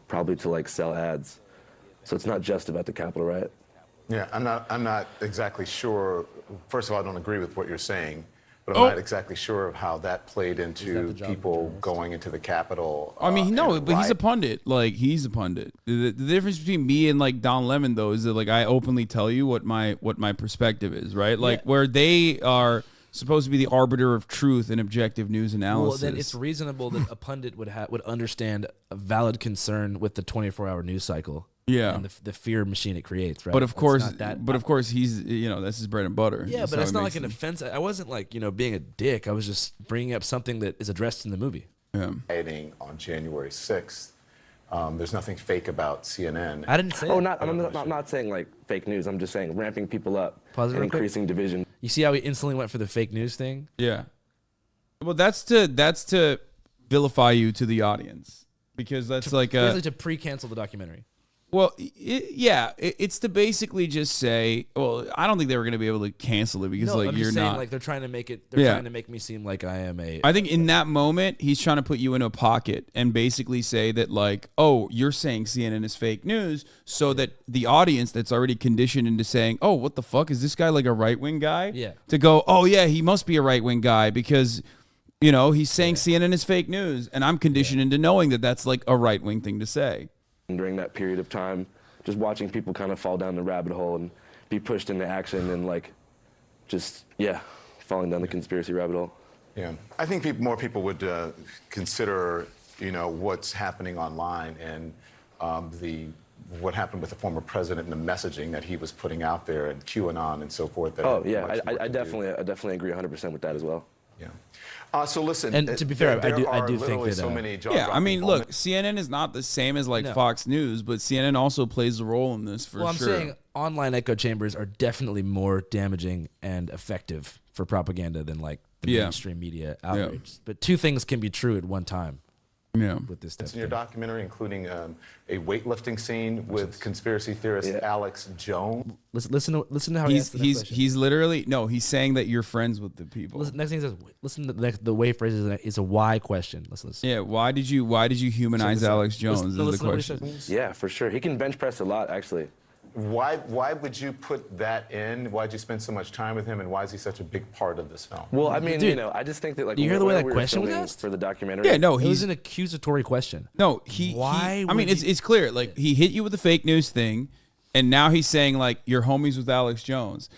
probably to like sell ads. So it's not just about the Capitol riot. Yeah, I'm not exactly sure. First of all, I don't agree with what you're saying, but I'm not exactly sure of how that played into people going into the Capitol. I mean, no, but he's a pundit. Like, he's a pundit. The difference between me and like Don Lemon, though, is that like I openly tell you what my perspective is, right? Like where they are supposed to be the arbiter of truth and objective news analysis. Well, then it's reasonable that a pundit would understand a valid concern with the 24-hour news cycle. Yeah, and the fear machine it creates, right? But of course, he's that's his bread and butter. Yeah, but that's not like an offense. I wasn't like being a dick. I was just bringing up something that is addressed in the movie. Yeah. On January 6th, there's nothing fake about CNN. I didn't say. I'm not saying like fake news. I'm just saying ramping people up and increasing division. You see how we instantly went for the fake news thing? Yeah. Well, that's to vilify you to the audience because that's basically to pre-cancel the documentary. Well, it's to basically just say, well, I don't think they were going to be able to cancel it because No, like I'm you're just saying, not. like they're trying to make it. They're trying to make me seem like I am a. I think in that moment he's trying to put you in a pocket and basically say that like, oh, you're saying CNN is fake news, so that the audience that's already conditioned into saying, oh, what the fuck is this guy, like a right wing guy? Yeah. To go, oh yeah, he must be a right wing guy because, you know, he's saying CNN is fake news, and I'm conditioned into knowing that that's like a right wing thing to say. And during that period of time, just watching people kind of fall down the rabbit hole and be pushed into action and like, just falling down the conspiracy rabbit hole. Yeah, I think more people would consider, you know, what's happening online and what happened with the former president and the messaging that he was putting out there and QAnon and so forth. That I definitely agree 100% with that as well. Yeah. So listen, and to be fair, I do think that. So many I mean, look, CNN is not the same as like Fox News, but CNN also plays a role in this for sure. Well, I'm saying online echo chambers are definitely more damaging and effective for propaganda than like the mainstream media outrage. Yeah. But two things can be true at one time. Yeah. With this stuff. It's in your documentary, including a weightlifting scene with conspiracy theorist Alex Jones. Listen to how he's literally he's saying that you're friends with the people. Listen, next thing he says, listen to the way he phrases it. It's a why question. Listen. Yeah, why did you humanize Alex Jones? Is the question. Yeah, for sure. He can bench press a lot, actually. Why would you put that in? Why'd you spend so much time with him, and why is he such a big part of this film? Well, I mean, you know, I just think that like you hear the way that question was asked for the documentary. Yeah, no, it was an accusatory question. No, it's clear. Like he hit you with the fake news thing, and now he's saying like you're homies with Alex Jones.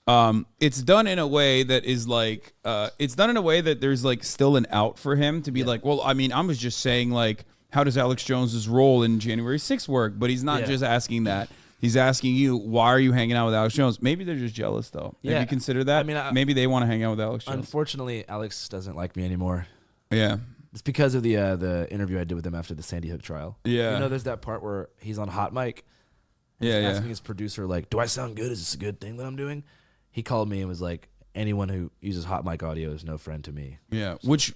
It's done in a way that is like there's like still an out for him to be like, well, I mean, I was just saying like, how does Alex Jones's role in January 6th work? But he's not just asking that. He's asking you, why are you hanging out with Alex Jones? Maybe they're just jealous, though. Have you considered that? I mean, maybe they want to hang out with Alex Jones. Unfortunately, Alex doesn't like me anymore. Yeah. It's because of the interview I did with him after the Sandy Hook trial. Yeah. You know, there's that part where he's on hot mic. And he's asking his producer, like, do I sound good? Is this a good thing that I'm doing? He called me and was like, anyone who uses hot mic audio is no friend to me. Yeah, which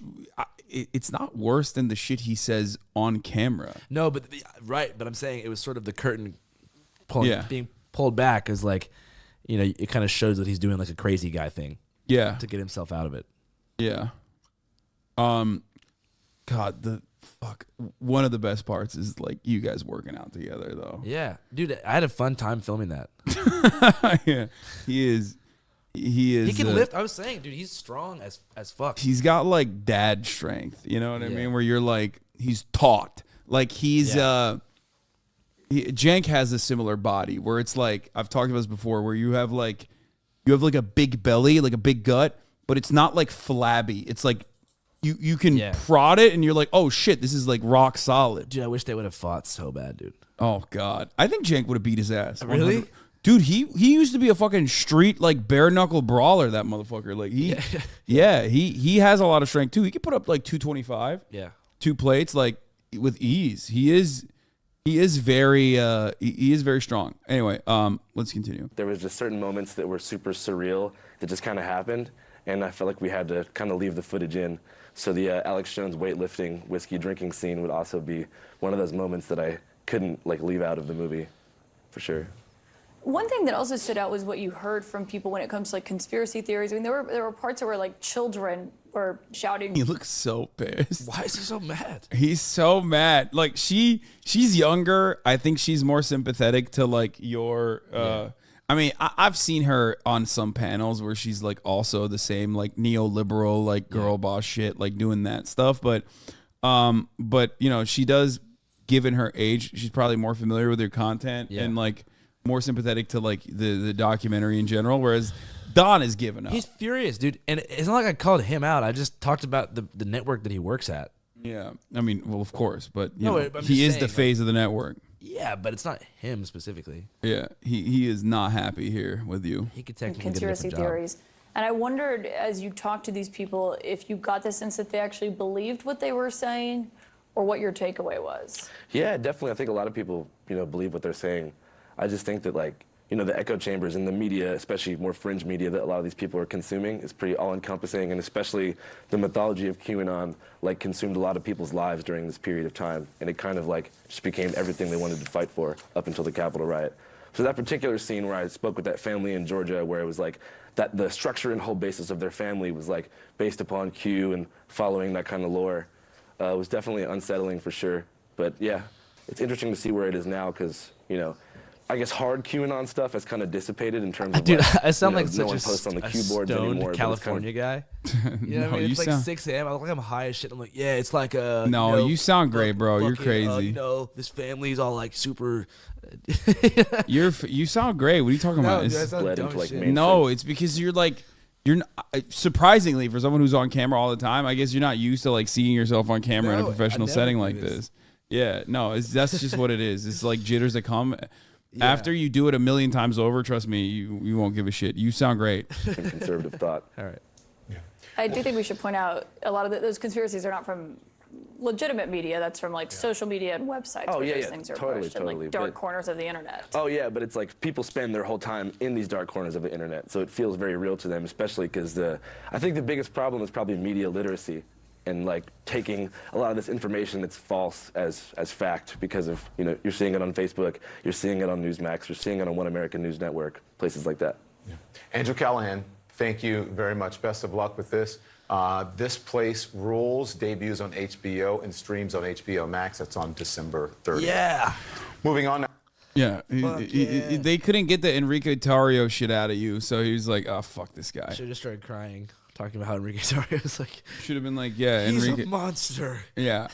it's not worse than the shit he says on camera. No, but but I'm saying it was sort of the curtain being pulled back is like, you know, it kind of shows that he's doing like a crazy guy thing. Yeah. To get himself out of it. Yeah. God, one of the best parts is like you guys working out together though. Yeah. Dude, I had a fun time filming that. Yeah. He is. He can lift. I was saying, dude, he's strong as fuck. He's got like dad strength. You know what I mean? Where you're like, he's taut. Like he's Jank has a similar body where it's like I've talked about this before, where you have like a big belly, like a big gut, but it's not like flabby. It's like you can prod it and you're like, oh shit, this is like rock solid. Dude, I wish they would have fought so bad, dude. Oh god, I think Jank would have beat his ass. Really? Dude, he used to be a fucking street like bare knuckle brawler. That motherfucker, like he has a lot of strength too. He could put up like 225. Yeah, 2 plates like with ease. He is very strong. Anyway, let's continue. There was just certain moments that were super surreal that just kind of happened, and I felt like we had to kind of leave the footage in. So the Alex Jones weightlifting, whiskey drinking scene would also be one of those moments that I couldn't like leave out of the movie, for sure. One thing that also stood out was what you heard from people when it comes to like conspiracy theories. I mean, there were parts where like children were shouting. He looks so pissed. Why is he so mad? He's so mad. Like she's younger. I think she's more sympathetic to like your. I mean, I've seen her on some panels where she's like also the same like neoliberal like girl boss shit, like doing that stuff. But you know, she does, given her age, she's probably more familiar with your content and like more sympathetic to like the documentary in general, whereas Don is giving up. He's furious, dude. And it's not like I called him out. I just talked about the network that he works at. Yeah. I mean, well, of course, but you know, I'm he is saying, the face of the network. Yeah, but it's not him specifically. Yeah. He is not happy here with you. He could technically conspiracy get a different theories. Job. And I wondered, as you talked to these people, if you got the sense that they actually believed what they were saying or what your takeaway was. Yeah, definitely. I think a lot of people, you know, believe what they're saying. I just think that, like, the echo chambers in the media, especially more fringe media that a lot of these people are consuming, is pretty all-encompassing, and especially the mythology of QAnon, like, consumed a lot of people's lives during this period of time, and it kind of, like, just became everything they wanted to fight for up until the Capitol riot. So that particular scene where I spoke with that family in Georgia, where it was like that the structure and whole basis of their family was like based upon Q and following that kind of lore, was definitely unsettling for sure. But yeah, it's interesting to see where it is now because, I guess hard QAnon stuff has kind of dissipated in terms of Dude, I sound like no such one a, posts on the a Q boards stoned anymore. California guy. You know what I mean? It's like 6 a.m. I look like I'm high as shit. I'm like, yeah, it's like a. No, you sound great, bro. You're crazy. This family's all like super. You sound great. What are you talking about? Dude, I sound dumb as shit. No, it's because you're not, surprisingly for someone who's on camera all the time. I guess you're not used to like seeing yourself on camera in a professional setting like this. Yeah, no, that's just what it is. It's like jitters that come. Yeah. After you do it a million times over, trust me, you won't give a shit. You sound great. Conservative thought. All right. Yeah. I do think we should point out a lot of those conspiracies are not from legitimate media. That's from like social media and websites where those things are pushed in like dark corners of the internet. Oh yeah, but it's like people spend their whole time in these dark corners of the internet, so it feels very real to them, especially because I think the biggest problem is probably media literacy. And like taking a lot of this information that's false as fact because of, you're seeing it on Facebook, you're seeing it on Newsmax, you're seeing it on One American News Network, places like that. Yeah. Andrew Callaghan, thank you very much. Best of luck with this. This Place Rules debuts on HBO and streams on HBO Max. That's on December 30th. Yeah. Moving on now. Yeah, they couldn't get the Enrique Tarrio shit out of you, so he was like, oh, fuck this guy. Should have just started crying. Talking about how Enrique Tarrio was like, should have been like, yeah, he's Enrique, a monster. Yeah,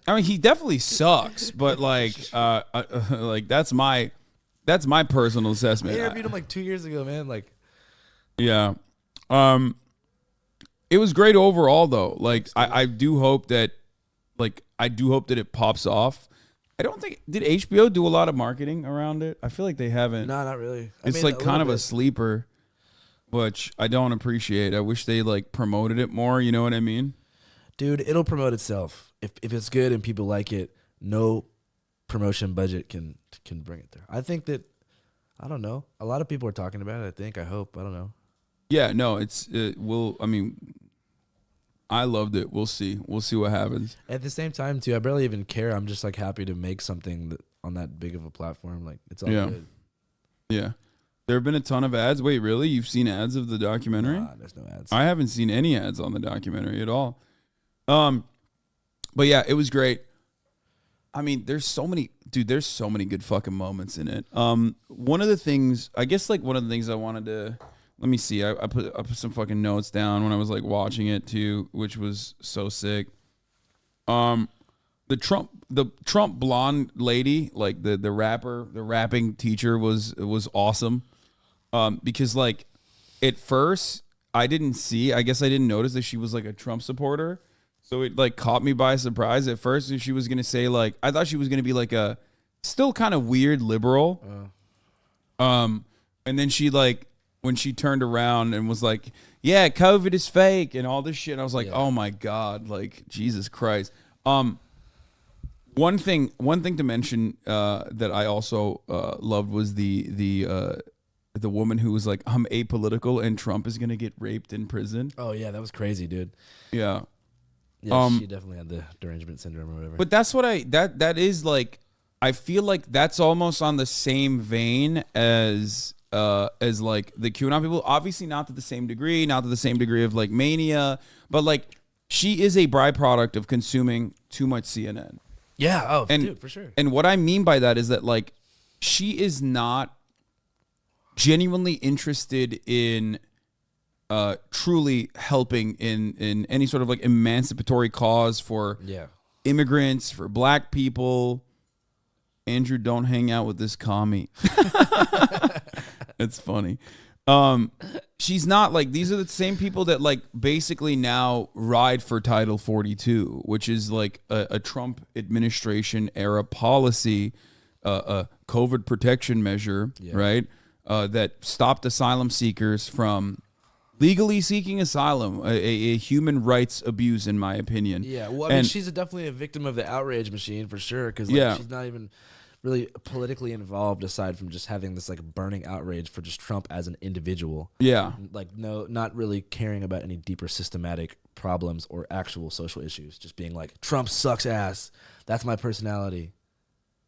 I mean, he definitely sucks, but like, like that's my personal assessment. I interviewed him like 2 years ago, man. Like, yeah, it was great overall though. Like, I do hope that it pops off. I don't think did HBO do a lot of marketing around it. I feel like they haven't. No, not really. It's like kind of a sleeper. Which I don't appreciate. I wish they like promoted it more. You know what I mean? Dude, it'll promote itself. If it's good and people like it, no promotion budget can bring it there. I think that, I don't know. A lot of people are talking about it. I hope. I don't know. Yeah, no, I mean, I loved it. We'll see. We'll see what happens. At the same time, too, I barely even care. I'm just like happy to make something on that big of a platform. Like, it's all good. Yeah. There have been a ton of ads. Wait, really? You've seen ads of the documentary? Nah, there's no ads. I haven't seen any ads on the documentary at all. But yeah, it was great. I mean, there's so many good fucking moments in it. One of the things I wanted to, let me see. I put some fucking notes down when I was like watching it too, which was so sick. The Trump blonde lady, like the rapping teacher was awesome. Because like at first I didn't notice that she was like a Trump supporter. So it like caught me by surprise at first. And she was going to say like, I thought she was going to be like a still kind of weird liberal. And then she like, when she turned around and was like, yeah, COVID is fake and all this shit. And I was like, oh my God, like Jesus Christ. One thing to mention that I also loved was the woman who was like, I'm apolitical and Trump is gonna get raped in prison. Oh yeah, that was crazy, dude. Yeah. Yeah, she definitely had the derangement syndrome or whatever. But that's what that is like. I feel like that's almost on the same vein as like the QAnon people. Obviously not to the same degree, of like mania, but like she is a byproduct of consuming too much CNN. Yeah, dude, for sure. And what I mean by that is that like she is not genuinely interested in truly helping in any sort of like emancipatory cause for immigrants, for black people. Andrew, don't hang out with this commie. It's funny. She's not like, these are the same people that like basically now ride for Title 42, which is like a Trump administration era policy, a COVID protection measure, right? That stopped asylum seekers from legally seeking asylum, a human rights abuse, in my opinion. Yeah, well, I mean, she's definitely a victim of the outrage machine for sure, because like, she's not even really politically involved aside from just having this like burning outrage for just Trump as an individual. Yeah. Like not really caring about any deeper systematic problems or actual social issues. Just being like, Trump sucks ass. That's my personality.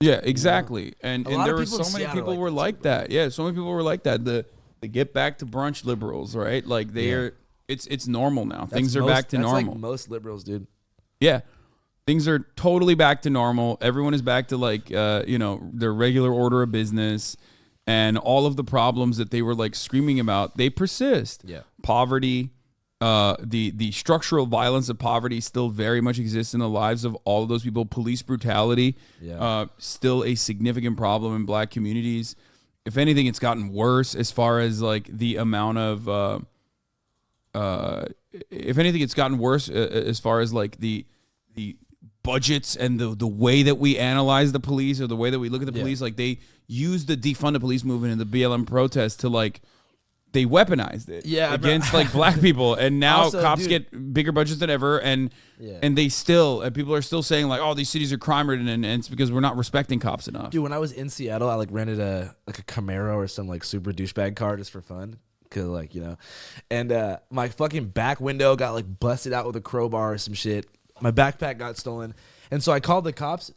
Yeah, exactly. And there were so many Seattle people were like that. Yeah, so many people were like that. The get back to brunch liberals, right? Like it's normal now. Things are back to normal. Like most liberals, dude. Yeah. Things are totally back to normal. Everyone is back to like their regular order of business, and all of the problems that they were like screaming about, they persist. Yeah. Poverty, the structural violence of poverty still very much exists in the lives of all of those people. Police brutality, still a significant problem in black communities. If anything, it's gotten worse as far as like the amount of if anything, it's gotten worse as far as like the budgets and the way that we analyze the police or the way that we look at the police. Like they use the defund the police movement and the BLM protest to like, they weaponized it against like black people, and now also, cops get bigger budgets than ever, and they still, and people are still saying like, oh, these cities are crime ridden, and it's because we're not respecting cops enough. Dude, when I was in Seattle, I like rented a Camaro or some like super douchebag car just for fun, cause like and my fucking back window got like busted out with a crowbar or some shit. My backpack got stolen, and so I called the cops.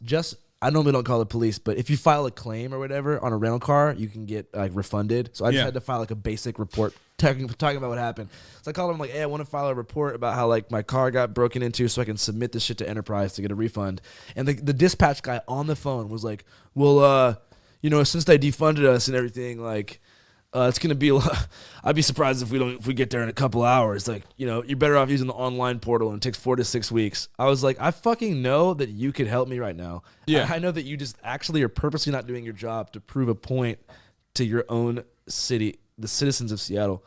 I normally don't call the police, but if you file a claim or whatever on a rental car, you can get like refunded. So I just had to file like a basic report talking about what happened. So I called them like, hey, I want to file a report about how like my car got broken into so I can submit this shit to Enterprise to get a refund. And the dispatch guy on the phone was like, well, since they defunded us and everything, like, it's gonna be a lot. I'd be surprised if we get there in a couple hours. Like, you're better off using the online portal, and it takes 4 to 6 weeks. I was like, I fucking know that you could help me right now. Yeah, I know that you just actually are purposely not doing your job to prove a point to your own city, the citizens of Seattle.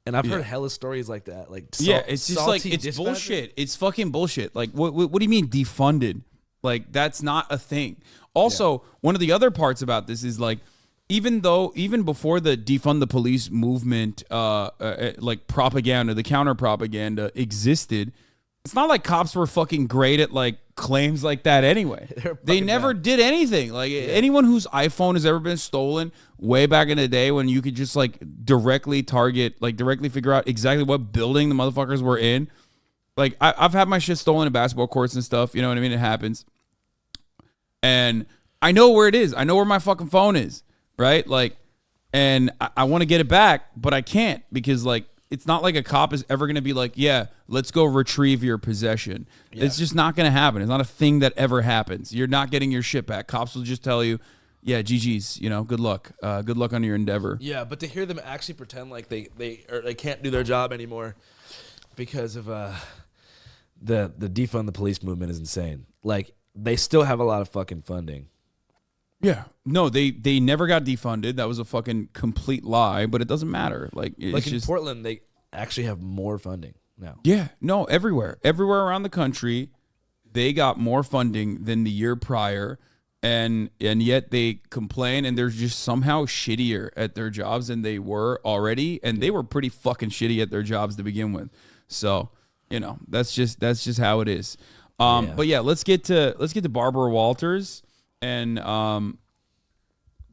And I've heard hella stories like that. Like, it's just like it's bullshit. It's fucking bullshit. Like, what do you mean defunded? Like, that's not a thing. Also, one of the other parts about this is like, even before the defund the police movement, like propaganda, the counter propaganda existed, it's not like cops were fucking great at like claims like that anyway. They never did anything. Like anyone whose iPhone has ever been stolen way back in the day when you could just like directly figure out exactly what building the motherfuckers were in. Like I've had my shit stolen at basketball courts and stuff. You know what I mean? It happens. And I know where it is. I know where my fucking phone is. Right? Like, and I want to get it back, but I can't because like, it's not like a cop is ever going to be like, yeah, let's go retrieve your possession. Yeah. It's just not going to happen. It's not a thing that ever happens. You're not getting your shit back. Cops will just tell you, yeah, GG's, good luck. Good luck on your endeavor. Yeah. But to hear them actually pretend like they can't do their job anymore because of the defund the police movement is insane. Like they still have a lot of fucking funding. Yeah. No, they never got defunded. That was a fucking complete lie, but it doesn't matter. Like in Portland, they actually have more funding now. Yeah. No, everywhere around the country, they got more funding than the year prior, and yet they complain and they're just somehow shittier at their jobs than they were already, and they were pretty fucking shitty at their jobs to begin with. So, that's just how it is. But yeah, let's get to Barbara Walters. And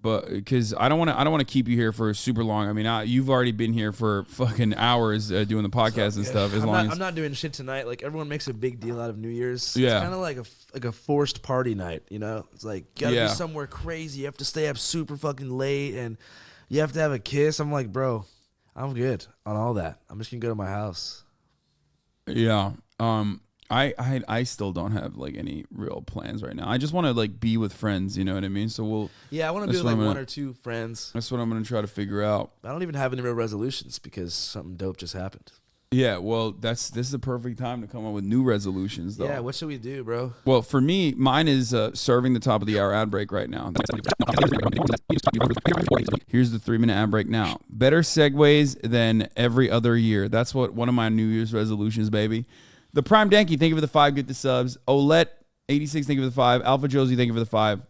but because I don't want to keep you here for super long. I mean, you've already been here for fucking hours doing the podcast and stuff. I'm not doing shit tonight. Like everyone makes a big deal out of New Year's. Yeah, it's kind of like a forced party night. It's like you gotta be somewhere crazy. You have to stay up super fucking late, and you have to have a kiss. I'm like, bro, I'm good on all that. I'm just gonna go to my house. Yeah. I still don't have like any real plans right now. I just want to like be with friends, you know what I mean? So I want to be with like one or two friends. That's what I'm gonna try to figure out. I don't even have any real resolutions because something dope just happened. Yeah, well, this is the perfect time to come up with new resolutions, though. Yeah, what should we do, bro? Well, for me, mine is serving the top of the hour ad break right now. Here's the 3-minute ad break now. Better segues than every other year. That's what one of my New Year's resolutions, baby. The Prime Danky, thank you for the 5, get the subs. Olette86, thank you for the 5. Alpha Josie, thank you for the 5.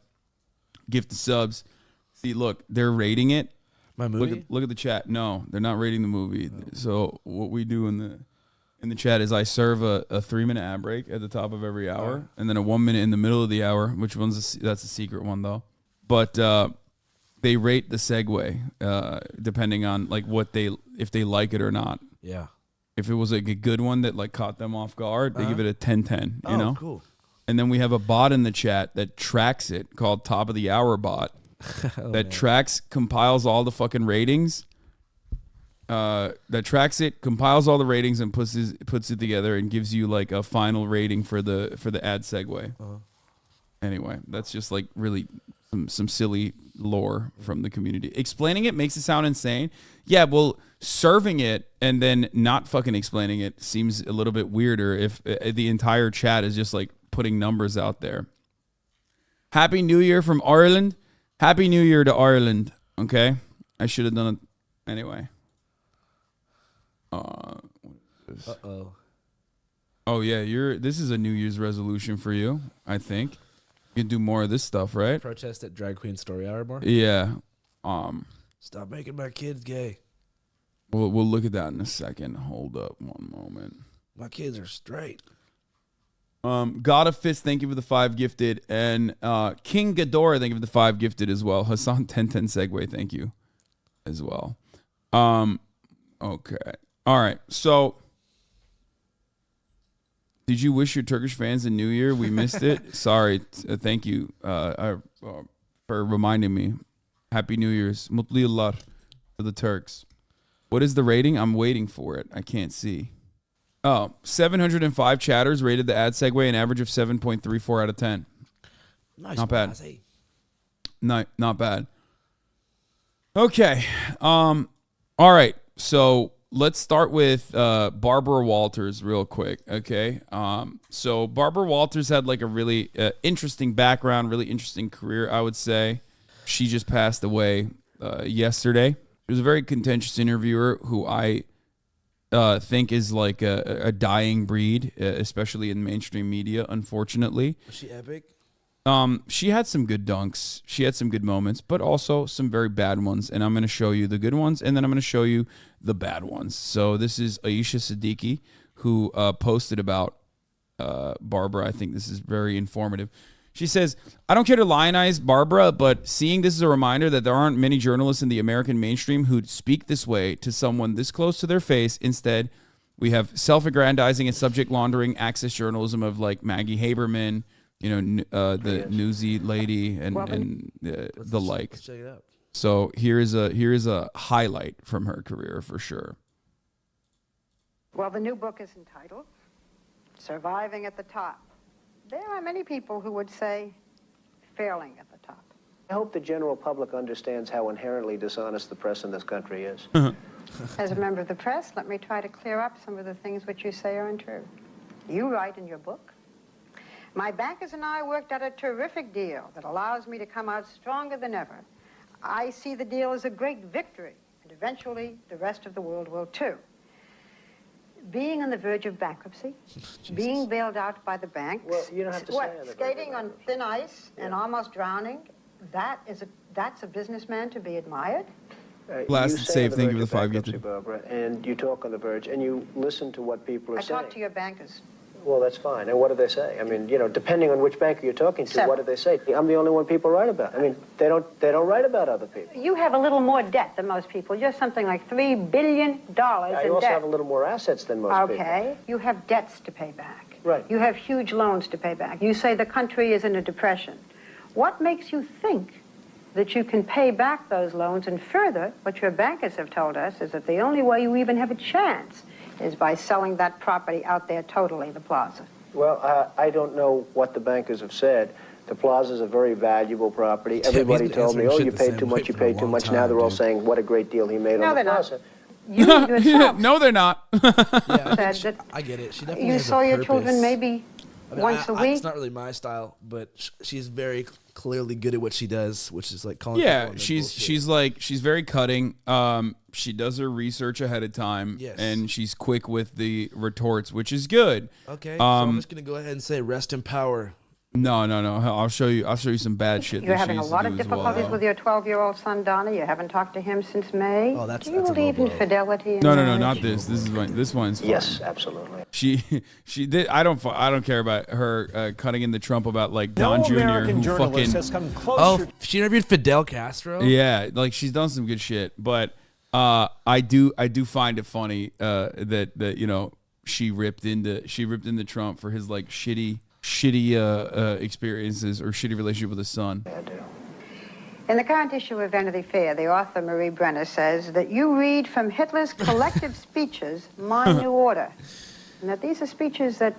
Gift the subs. See, look, they're rating it. My movie? Look at the chat. No, they're not rating the movie. Oh. So what we do in the chat is I serve a 3-minute ad break at the top of every hour, and then a 1 minute in the middle of the hour. Which that's a secret one though. but they rate the segue depending on like if they like it or not. Yeah. If it was like a good one that like caught them off guard, they give it a 10-10, you know? Cool. And then we have a bot in the chat that tracks it called Top of the Hour Bot compiles all the fucking ratings. That tracks it, compiles all the ratings, and puts it together and gives you like a final rating for the ad segue. Anyway, that's just like really some silly lore from the community. Explaining it makes it sound insane. Yeah, well, serving it and then not fucking explaining it seems a little bit weirder if the entire chat is just like putting numbers out there. Happy New Year from Ireland. Happy New Year to Ireland. Okay, I should have done it anyway. Uh-oh. Oh yeah, this is a New Year's resolution for you, I think. You can do more of this stuff, right? Protest at Drag Queen Story Hour more? Yeah. Stop making my kids gay. We'll look at that in a second. Hold up one moment. My kids are straight. God of Fist, thank you for the 5 gifted. And King Ghidorah, thank you for the 5 gifted as well. Hasan 1010 segue, thank you as well. Okay. All right. So, did you wish your Turkish fans a New Year? We missed it. Sorry. Thank you for reminding me. Happy New Year's. Mutlu yıllar for the Turks. What is the rating? I'm waiting for it. I can't see. Oh, 705 chatters rated the ad segue an average of 7.34 out of 10. Nice. Not bad. Not bad. Okay. All right. So let's start with Barbara Walters real quick. Okay. So Barbara Walters had like a really interesting background, really interesting career, I would say. She just passed away yesterday. She was a very contentious interviewer who I think is like a dying breed, especially in mainstream media, unfortunately. Was she epic? She had some good dunks. She had some good moments, but also some very bad ones. And I'm going to show you the good ones, and then I'm going to show you the bad ones. So this is Aisha Siddiqui, who posted about Barbara. I think this is very informative. She says, I don't care to lionize Barbara, but seeing this is a reminder that there aren't many journalists in the American mainstream who speak this way to someone this close to their face. Instead, we have self-aggrandizing and subject laundering access journalism of like Maggie Haberman, the Newsy lady and the like. Let's check it out. So here is a highlight from her career for sure. Well, the new book is entitled Surviving at the Top. There are many people who would say failing at the top. I hope the general public understands how inherently dishonest the press in this country is. As a member of the press, let me try to clear up some of the things which you say are untrue. You write in your book, my bankers and I worked out a terrific deal that allows me to come out stronger than ever. I see the deal as a great victory, and eventually the rest of the world will too. Being on the verge of bankruptcy, being bailed out by the banks, well, you don't have to say skating on thin ice and almost drowning, that's a businessman to be admired. Last and save, thank you for the 5 gifted. Barbara, and you talk on the verge, and you listen to what people are saying. I talk to your bankers. Well, that's fine. And what do they say? I mean, depending on which banker you're talking to, what do they say? I'm the only one people write about. I mean, they don't write about other people. You have a little more debt than most people. You're something like $3 billion in debt. You also have a little more assets than most people. Okay. You have debts to pay back. Right. You have huge loans to pay back. You say the country is in a depression. What makes you think that you can pay back those loans? And further, what your bankers have told us is that the only way you even have a chance is by selling that property out there totally, the plaza. Well, I don't know what the bankers have said. The plaza is a very valuable property. Everybody told me, oh, you paid too much, you paid too much. Now they're all saying what a great deal he made on the plaza. You yourself no, they're not. Yeah, I get it. She definitely you has saw a your purpose. children maybe once a week. It's not really my style, but she's very clearly good at what she does, which is like calling. Yeah, she's very cutting. She does her research ahead of time, Yes. and she's quick with the retorts, which is good. Okay, so I'm just gonna go ahead and say rest in power, No. I'll show you some bad shit. You're that having she a used lot to of do as well. difficulties with your 12-year-old son, Donna. You haven't talked to him since May. Oh, Do you believe in fidelity? And No, marriage? not this. This one's fine. Yes, absolutely. She did. I don't care about her cutting in the Trump about like Don Jr. who fucking. Oh, she interviewed Fidel Castro. Yeah, like she's done some good shit, but I do find it funny that you know she ripped into Trump for his like shitty experiences or shitty relationship with his son. I do. In the current issue of Vanity Fair, the author Marie Brenner says that you read from Hitler's collective speeches, My New Order, and that these are speeches that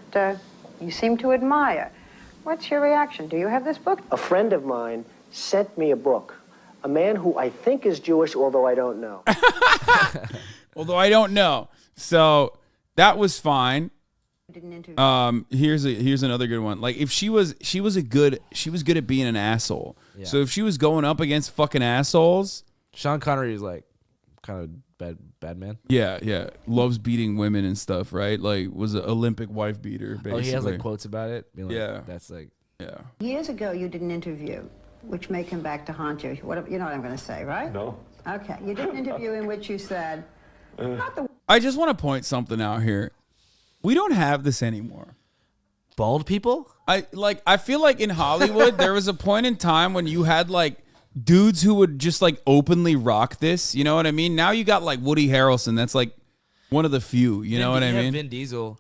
you seem to admire. What's your reaction? Do you have this book? A friend of mine sent me a book. A man who I think is Jewish, although I don't know. Although I don't know. So that was fine. Here's another good one. Like if she was good at being an asshole. Yeah. So if she was going up against fucking assholes, Sean Connery is like kind of bad man. Yeah. Loves beating women and stuff, right? Like was an Olympic wife beater, basically. Oh, he has like quotes about it. Being like, yeah. That's like Years ago, you did an interview, which may come back to haunt you. You know what I'm going to say, right? No. Okay. You did an interview in which you said, I just want to point something out here. We don't have this anymore. Bald people? I feel like in Hollywood, there was a point in time when you had like dudes who would just like openly rock this. You know what I mean? Now you got like Woody Harrelson. That's like one of the few. You know what I mean? Vin Diesel.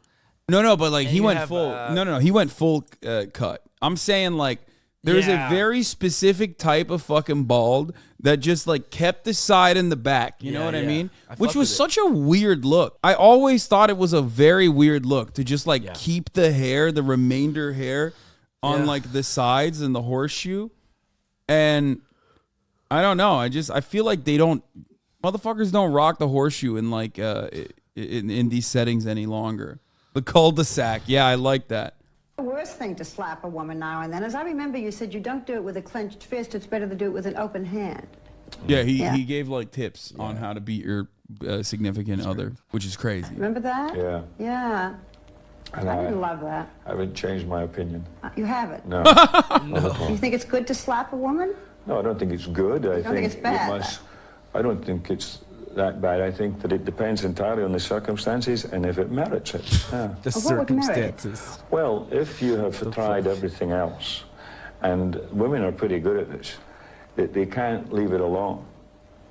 No, but like And he you went have, full. No, he went full cut. I'm saying like there's a very specific type of fucking bald that just like kept the side and the back. You know what I mean? Which was such a weird look. I always thought it was a very weird look to just like keep the hair, the remainder hair on like the sides and the horseshoe. And I don't know. I feel like motherfuckers don't rock the horseshoe in like in these settings any longer. The cul-de-sac. Yeah, I like that. the worst thing to slap a woman now and then. As I remember, you said you don't do it with a clenched fist. It's better to do it with an open hand. Yeah, he gave like tips on how to beat your significant other, which is crazy. Remember that? Yeah. Yeah. And I didn't love that. I haven't changed my opinion. You haven't? No. No. You think it's good to slap a woman? No, I don't think it's good. I think it's bad. I don't think it's that bad. I think that it depends entirely on the circumstances and if it merits it. Yeah. The circumstances. Well, if you have tried everything else, and women are pretty good at this, they can't leave it alone.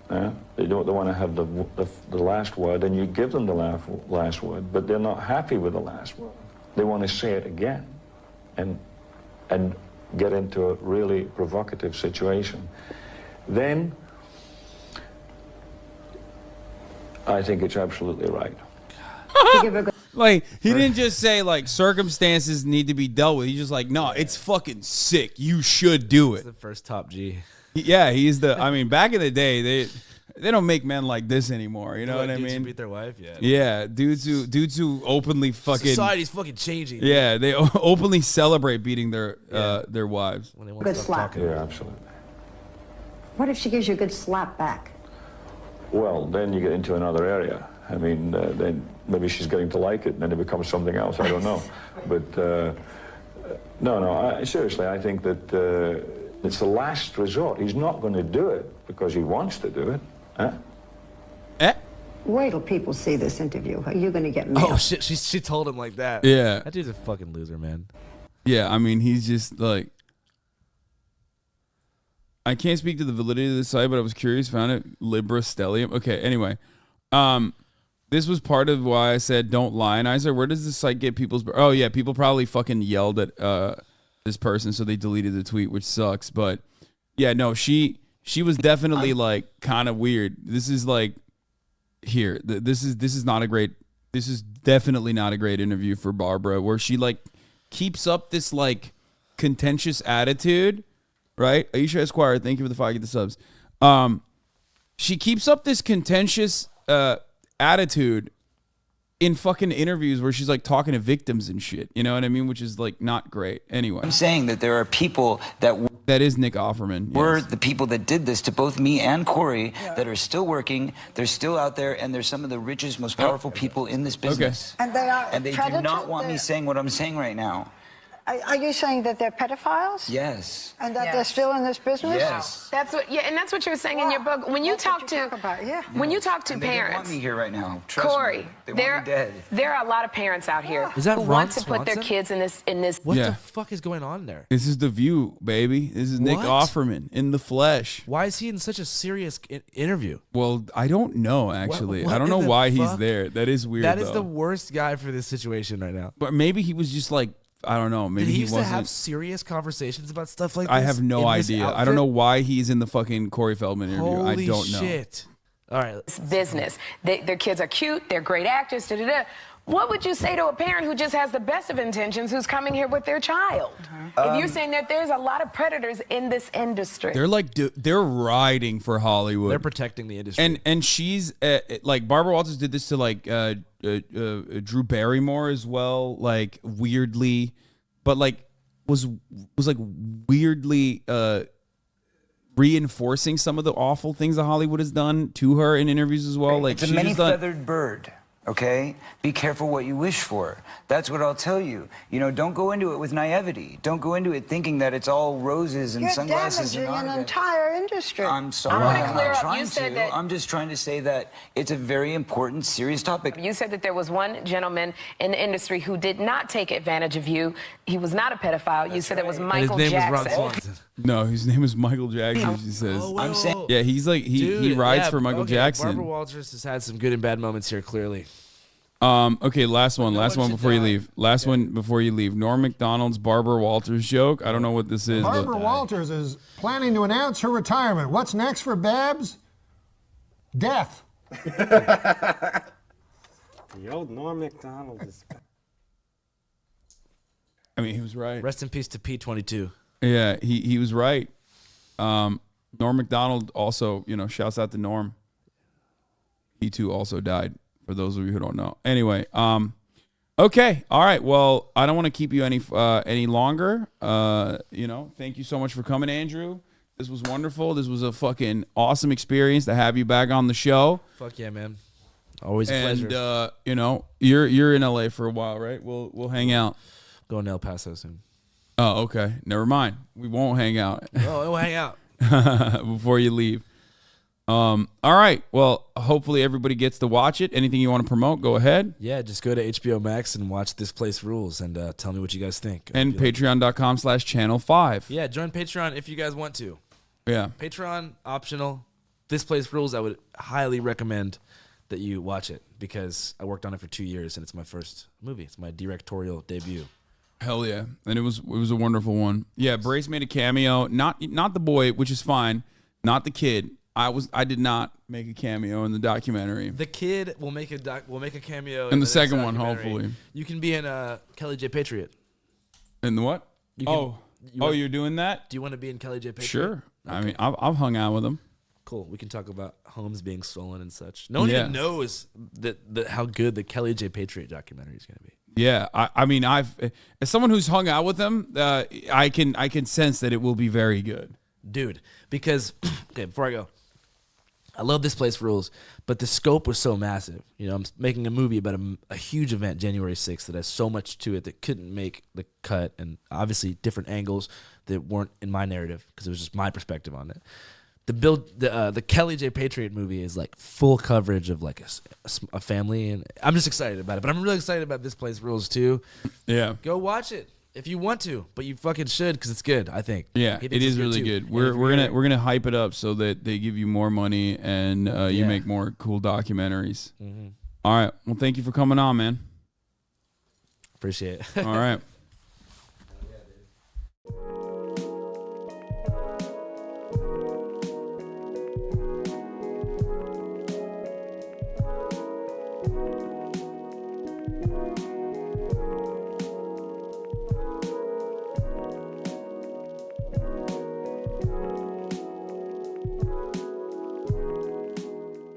They want to have the last word, and you give them the last word, but they're not happy with the last word. They want to say it again, and get into a really provocative situation. Then I think it's absolutely right. Like, he didn't just say, like, circumstances need to be dealt with. He's just like, no, it's fucking sick. You should do it. The first top G. Yeah, he's the, I mean, back in the day, they don't make men like this anymore. You know what I Dudes who mean? beat their wife? Yeah. Yeah, dudes who openly fucking. Society's fucking changing. Yeah, they openly celebrate beating their wives. When they want Good to slap. Yeah, absolutely. What if she gives you a good slap back? Well, then you get into another area. I mean, then maybe she's getting to like it, and then it becomes something else. I don't know. But no, seriously, I think that it's the last resort. He's not going to do it because he wants to do it. Wait till people see this interview. Are you going to get mail? Oh, shit. She told him like that. Yeah. That dude's a fucking loser, man. Yeah, I mean, he's just like. I can't speak to the validity of the site, but I was curious. Found it Libra Stellium. Okay, anyway, this was part of why I said don't lionize her. Where does the site get people's? Oh yeah, people probably fucking yelled at this person, so they deleted the tweet, which sucks. But yeah, no, she was definitely like kind of weird. This is like here. This is not a great. This is definitely not a great interview for Barbara, where she like keeps up this like contentious attitude. Right? Aisha Esquire, thank you for the 5 get the subs. She keeps up this contentious attitude in fucking interviews where she's like talking to victims and shit. You know what I mean? Which is like not great. Anyway. I'm saying that there are people that is Nick Offerman. Were the people that did this to both me and Corey that are still working. They're still out there, and they're some of the richest, most powerful people in this business. And they are. And they do not want me saying what I'm saying right now. Are you saying that they're pedophiles? Yes. And that they're still in this business? Yes. That's what, and that's what you're saying in your book. When you talk to when you talk to And they don't parents, want me here right now. Trust Corey, me. They want me dead. there are a lot of parents out here Is that who Ron want to put their Swanson? kids in this. What Yeah. the fuck is going on there? This is The View, baby. This is Nick What? Offerman in the flesh. Why is he in such a serious interview? Well, I don't know, actually. What I don't in know the why he's fuck? there. That is weird, That is though. the worst guy for this situation right now. But maybe he was just like, I don't know. Maybe Did he he used to wasn't. have serious conversations about stuff like this? I have no in this idea. I outfit? don't know why he's in the fucking Corey Feldman interview. Holy I don't know. shit. All right. business. Their kids are cute. They're great actors. Da, da, da. What would you say to a parent who just has the best of intentions who's coming here with their child? If you're saying that there's a lot of predators in this industry. They're like they're riding for Hollywood. They're protecting the industry. And she's like Barbara Walters did this to like Drew Barrymore as well, like weirdly, but like was like weirdly reinforcing some of the awful things that Hollywood has done to her in interviews as well. Like It's a she's just done, many-feathered bird. Okay? Be careful what you wish for. That's what I'll tell you. You know, don't go into it with naivety. Don't go into it thinking that it's all roses and You're sunglasses and damaging an entire industry. I'm sorry. I wanna I'm clear not up. trying You said to. that- I'm just trying to say that it's a very important, serious topic. You said that there was one gentleman in the industry who did not take advantage of you. He was not a pedophile. You said it was And Michael his name was Jackson. Ron Swanson. no, his name is Michael Jackson. She says. I'm saying. Yeah, he's like he Dude, rides yeah, for Michael okay, Jackson. Barbara Walters has had some good and bad moments here, clearly. Okay, last one one should before you die. leave. Last one before you leave. Norm Macdonald's Barbara Walters joke. I don't know what this is. but- Barbara Walters is planning to announce her retirement. What's next for Babs? Death. The old Norm Macdonald is. I mean, he was right. Rest in peace to P22. Yeah, he was right. Norm Macdonald also, shouts out to Norm. He too also died, for those of you who don't know. Anyway, okay. All right. Well, I don't want to keep you any longer. Thank you so much for coming, Andrew. This was wonderful. This was a fucking awesome experience to have you back on the show. Fuck yeah, man. Always a pleasure. And you're in LA for a while, right? We'll hang out. Going to El Paso soon. Oh, okay. Never mind. We won't hang out. Oh, we'll hang out. Before you leave. All right. Well, hopefully everybody gets to watch it. Anything you want to promote, go ahead. Yeah, just go to HBO Max and watch This Place Rules and tell me what you guys think. And patreon.com/channel5. Yeah, join Patreon if you guys want to. Yeah. Patreon, optional. This Place Rules, I would highly recommend that you watch it because I worked on it for 2 years and it's my first movie. It's my directorial debut. Hell yeah. And it was a wonderful one. Yeah, Brace made a cameo. Not the boy, which is fine. Not the kid. I did not make a cameo in the documentary. The kid will make a cameo in the next second one, documentary. hopefully. You can be in Kelly J. Patriot. In the what? You're doing that? Do you want to be in Kelly J. Patriot? Sure. Okay. I mean, I've hung out with him. Cool. We can talk about homes being stolen and such. No one even knows that how good the Kelly J. Patriot documentary is going to be. Yeah, I mean, as someone who's hung out with him, I can sense that it will be very good, dude. Because okay, before I go, I love This Place Rules, but the scope was so massive. I'm making a movie about a huge event, January 6th, that has so much to it that couldn't make the cut, and obviously different angles that weren't in my narrative because it was just my perspective on it. The Kelly J. Patriot movie is like full coverage of like a family, and I'm just excited about it. But I'm really excited about This Place Rules too. Yeah, go watch it if you want to, but you fucking should because it's good. I think. Yeah, it is really good. We're gonna hype it up so that they give you more money and you make more cool documentaries. Mm-hmm. All right. Well, thank you for coming on, man. Appreciate it. All right.